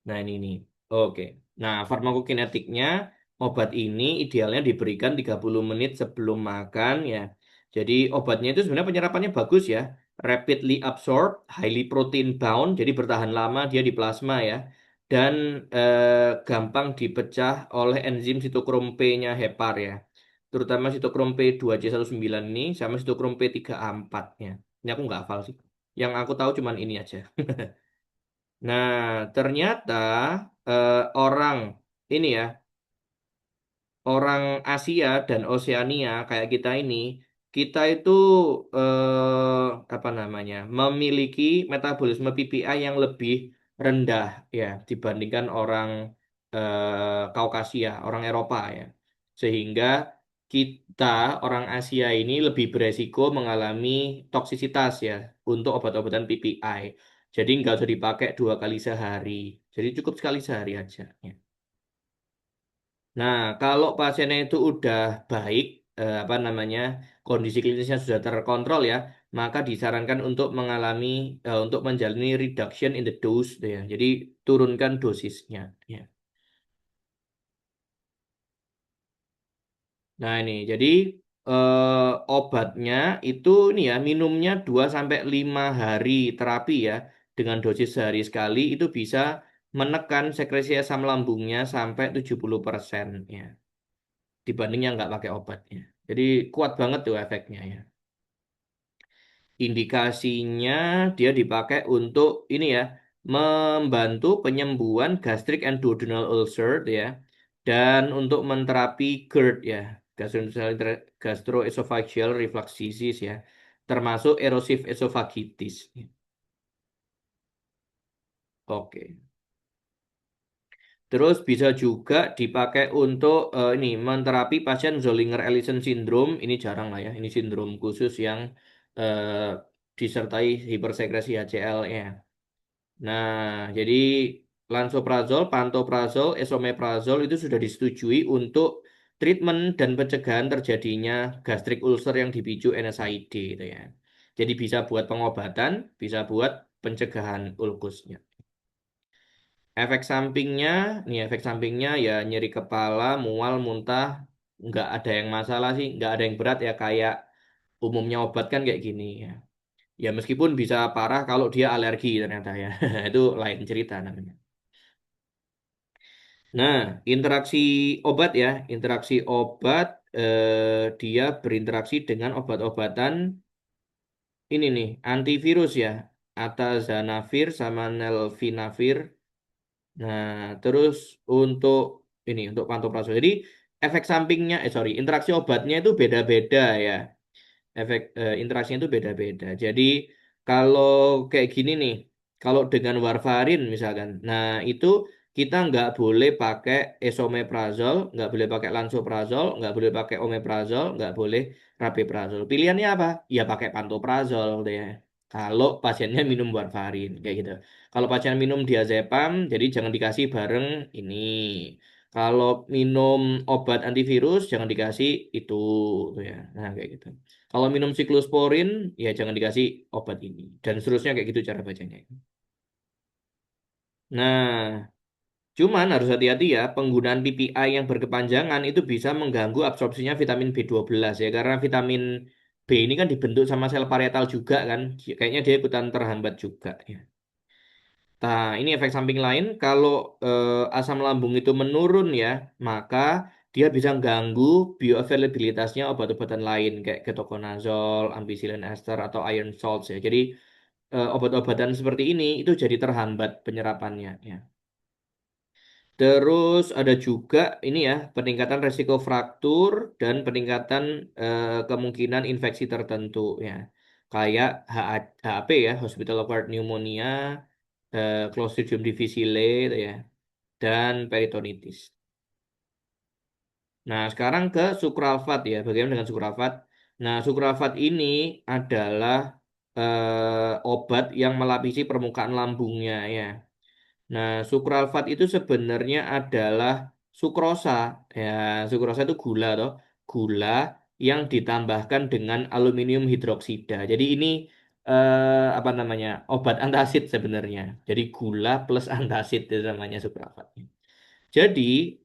Nah, ini nih. Oke. Nah, farmakokinetiknya obat ini idealnya diberikan 30 menit sebelum makan ya. Jadi obatnya itu sebenarnya penyerapannya bagus ya. Rapidly absorbed, highly protein bound, jadi bertahan lama dia di plasma ya. Dan gampang dipecah oleh enzim sitokrom P-nya hepar ya. Terutama sitokrom P2C19 ini sama sitokrom P3A4 ya. Ini aku nggak hafal sih. Yang aku tahu cuman ini aja. Nah, ternyata orang ini ya, orang Asia dan Oseania kayak kita ini, kita itu apa namanya, memiliki metabolisme PPI yang lebih rendah ya dibandingkan orang Kaukasia, orang Eropa ya. Sehingga kita orang Asia ini lebih beresiko mengalami toksisitas ya untuk obat-obatan PPI. Jadi nggak usah dipakai 2 kali sehari. Jadi cukup sekali sehari aja. Ya. Nah, kalau pasiennya itu udah baik, apa namanya, kondisi klinisnya sudah terkontrol ya, maka disarankan untuk untuk menjalani reduction in the dose, gitu ya. Jadi turunkan dosisnya. Ya. Nah ini, jadi obatnya itu ini ya, minumnya 2 sampai 5 hari terapi ya, dengan dosis sehari sekali itu bisa menekan sekresi asam lambungnya sampai 70% ya, dibanding yang nggak pakai obatnya. Jadi kuat banget tuh efeknya ya. Indikasinya dia dipakai untuk ini ya, membantu penyembuhan gastric and duodenal ulcer ya, dan untuk menterapi GERD ya, gastroesophageal reflux disease ya, termasuk erosive esophagitis. Oke. Terus bisa juga dipakai untuk ini menterapi pasien Zollinger-Ellison syndrome. Ini jarang lah ya. Ini sindrom khusus yang eh, disertai hipersekresi HCl-nya. Nah, jadi lansoprazol, pantoprazol, esomeprazol itu sudah disetujui untuk treatment dan pencegahan terjadinya gastric ulcer yang dipicu NSAID itu ya. Jadi bisa buat pengobatan, bisa buat pencegahan ulkusnya. Efek sampingnya, nih efek sampingnya ya nyeri kepala, mual, muntah, nggak ada yang masalah sih, nggak ada yang berat ya kayak umumnya obat kan kayak gini ya. Ya meskipun bisa parah kalau dia alergi ternyata ya, itu lain cerita namanya. Nah, interaksi obat ya, interaksi obat dia berinteraksi dengan obat-obatan ini nih, antivirus ya, atazanavir sama nelfinavir. Nah, terus untuk ini untuk pantoprazol. Jadi efek sampingnya, interaksi obatnya itu beda-beda ya. Interaksinya itu beda-beda. Jadi kalau kayak gini nih, kalau dengan warfarin misalkan, nah itu kita nggak boleh pakai esomeprazol, nggak boleh pakai lansoprazol, nggak boleh pakai omeprazol, nggak boleh rabeprazol. Pilihannya apa? Ya pakai pantoprazol deh. Kalau pasiennya minum warfarin kayak gitu. Kalau pasien minum diazepam, jadi jangan dikasih bareng ini. Kalau minum obat antivirus, jangan dikasih itu, tuh ya. Nah kayak gitu. Kalau minum siklosporin, ya jangan dikasih obat ini. Dan seterusnya kayak gitu cara bacanya. Nah, cuman harus hati-hati ya, penggunaan PPI yang berkepanjangan itu bisa mengganggu absorpsinya vitamin B12 ya, karena vitamin B ini kan dibentuk sama sel parietal juga kan, kayaknya dia ikutan terhambat juga ya. Nah, ini efek samping lain, kalau asam lambung itu menurun ya, maka dia bisa ganggu bioavailabilitasnya obat-obatan lain kayak ketoconazole, ampicillin ester atau iron salts ya. Jadi obat-obatan seperti ini itu jadi terhambat penyerapannya ya. Terus ada juga ini ya, peningkatan resiko fraktur dan peningkatan kemungkinan infeksi tertentu ya. Kayak HAP ya, Hospital Acquired Pneumonia, Clostridium difficile itu ya, dan peritonitis. Nah, sekarang ke sukralfat ya. Bagaimana dengan sukralfat? Nah, sukralfat ini adalah obat yang melapisi permukaan lambungnya ya. Nah, sukralfat itu sebenarnya adalah sukrosa. Ya, sukrosa itu gula toh. Gula yang ditambahkan dengan aluminium hidroksida. Jadi ini apa namanya? Obat antasid sebenarnya. Jadi gula plus antasid itu namanya sukralfat. Jadi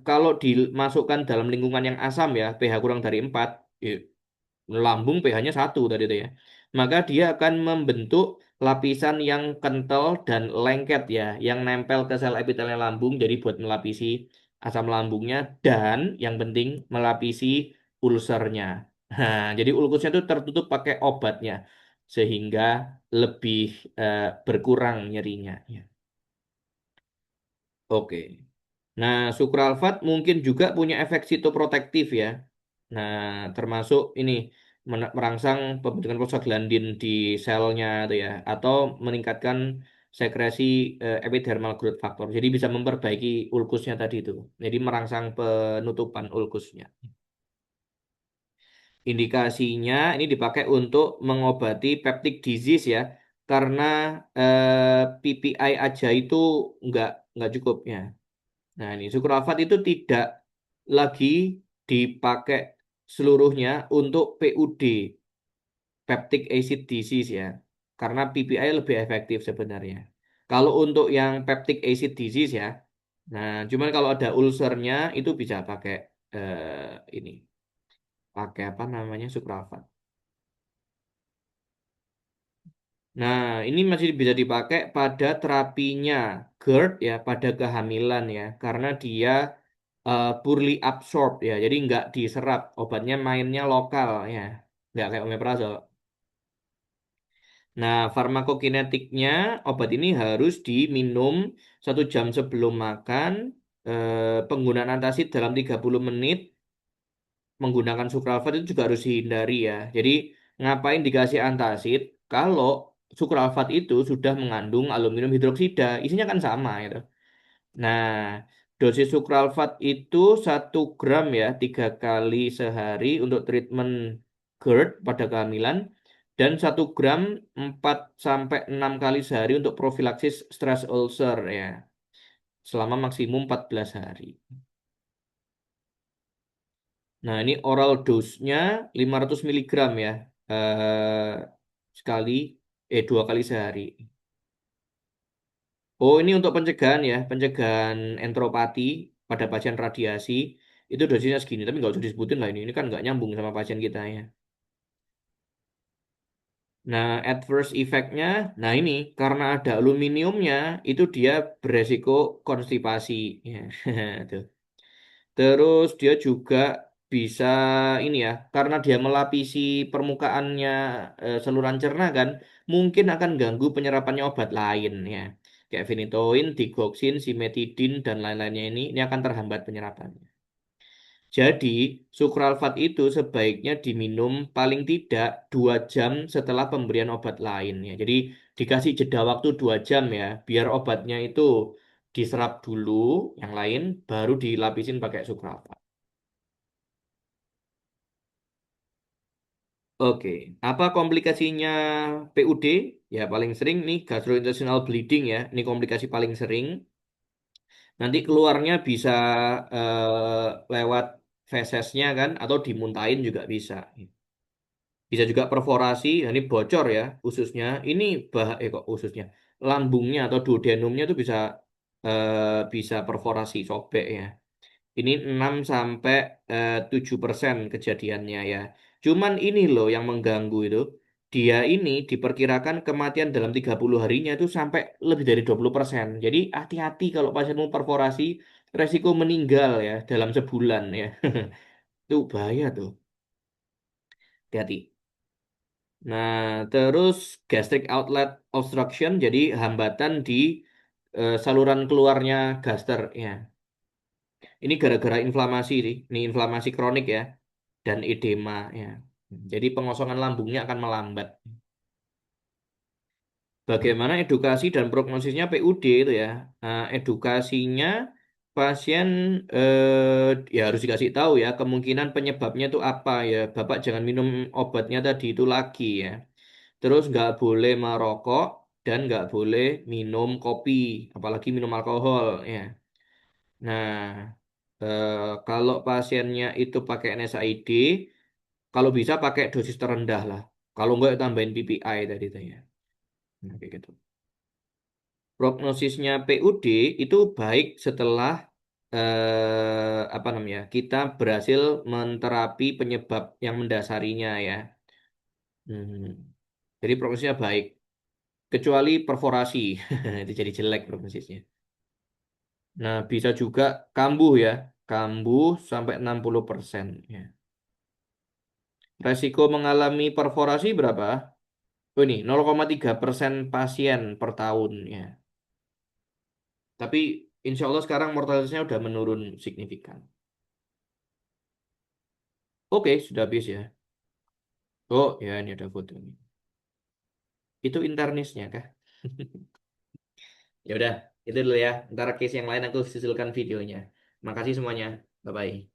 kalau dimasukkan dalam lingkungan yang asam ya, pH kurang dari 4, lambung pH-nya 1 tadi itu ya. Maka dia akan membentuk lapisan yang kental dan lengket ya, yang nempel ke sel epitelnya lambung jadi buat melapisi asam lambungnya dan yang penting melapisi ulsernya. Nah, jadi ulkusnya itu tertutup pakai obatnya sehingga lebih berkurang nyerinya ya. Oke. Nah, sukralfat mungkin juga punya efek sitoprotektif ya. Nah, termasuk ini merangsang pembentukan prostaglandin di selnya itu ya, atau meningkatkan sekresi epidermal growth factor. Jadi bisa memperbaiki ulkusnya tadi itu. Jadi merangsang penutupan ulkusnya. Indikasinya ini dipakai untuk mengobati peptic disease ya, karena PPI aja itu nggak nggak cukup ya. Nah, ini sukralfat itu tidak lagi dipakai seluruhnya untuk PUD, peptic acid disease ya. Karena PPI lebih efektif sebenarnya. Kalau untuk yang peptic acid disease ya, nah cuman kalau ada ulcernya itu bisa pakai ini, pakai apa namanya sukralfat. Nah, ini masih bisa dipakai pada terapinya GERD ya, pada kehamilan ya, karena dia poorly absorbed ya, jadi nggak diserap, obatnya mainnya lokal ya, nggak kayak omeprazol. Nah, farmakokinetiknya obat ini harus diminum 1 jam sebelum makan, penggunaan antasid dalam 30 menit, menggunakan sukralfat itu juga harus dihindari ya. Jadi ngapain dikasih antasid kalau sukralfat itu sudah mengandung aluminium hidroksida, isinya kan sama gitu. Nah, dosis sukralfat itu 1 gram ya, 3 kali sehari untuk treatment GERD pada kehamilan, dan 1 gram 4 sampai 6 kali sehari untuk profilaksis stress ulcer ya, selama maksimum 14 hari. Nah, ini oral dose-nya 500 miligram ya, eh, sekali, 2 kali sehari. Oh, ini untuk pencegahan ya, pencegahan entropati pada pasien radiasi itu dosisnya segini, tapi nggak usah disebutin lah ini kan nggak nyambung sama pasien kita ya. Nah, adverse effect-nya, nah ini karena ada aluminiumnya itu dia beresiko konstipasi ya. Tuh. Terus dia juga bisa ini ya, karena dia melapisi permukaannya saluran cerna kan, mungkin akan ganggu penyerapannya obat lain ya. Kayak phenytoin, digoxin, simetidin, dan lain-lainnya ini akan terhambat penyerapannya. Jadi, sukralfat itu sebaiknya diminum paling tidak 2 jam setelah pemberian obat lain ya. Jadi, dikasih jeda waktu 2 jam ya, biar obatnya itu diserap dulu, yang lain baru dilapisin pakai sukralfat. Oke, apa komplikasinya PUD? Ya paling sering nih gastrointestinal bleeding ya, ini komplikasi paling sering. Nanti keluarnya bisa lewat fesesnya kan, atau dimuntahin juga bisa. Bisa juga perforasi, nah ini bocor ya ususnya. Ini kok ususnya, lambungnya atau duodenumnya itu bisa perforasi sobek ya. Ini 6 sampai 7% kejadiannya ya. Cuman ini loh yang mengganggu itu. Dia ini diperkirakan kematian dalam 30 harinya itu sampai lebih dari 20%. Jadi hati-hati kalau pasienmu perforasi, resiko meninggal ya dalam sebulan ya. Itu bahaya tuh. Hati-hati. Nah, terus gastric outlet obstruction, jadi hambatan di saluran keluarnya gaster ya. Ini gara-gara inflamasi sih. Ini inflamasi kronik ya dan edema ya. Jadi pengosongan lambungnya akan melambat. Bagaimana edukasi dan prognosisnya PUD itu ya? Nah, edukasinya pasien ya harus dikasih tahu ya kemungkinan penyebabnya itu apa ya. Bapak jangan minum obatnya tadi itu lagi ya. Terus nggak boleh merokok dan nggak boleh minum kopi, apalagi minum alkohol ya. Nah, kalau pasiennya itu pakai NSAID, kalau bisa pakai dosis terendah lah. Kalau nggak tambahin PPI tadi tuh ya. Nah, kayak gitu. Prognosisnya PUD itu baik setelah apa namanya? Kita berhasil menterapi penyebab yang mendasarinya ya. Hmm. Jadi prognosisnya baik. Kecuali perforasi, itu jadi jelek prognosisnya. Nah, bisa juga kambuh ya. Kambuh sampai 60% ya. Resiko mengalami perforasi berapa? Oh ini 0,3% pasien per tahun ya. Tapi insya Allah sekarang mortalitasnya udah menurun signifikan. Oke, sudah habis ya. Oh ya, ini ada fotonya. Itu internisnya kah? Ya udah, itu dulu ya. Ntar case yang lain aku susulkan videonya. Makasih semuanya. Bye bye.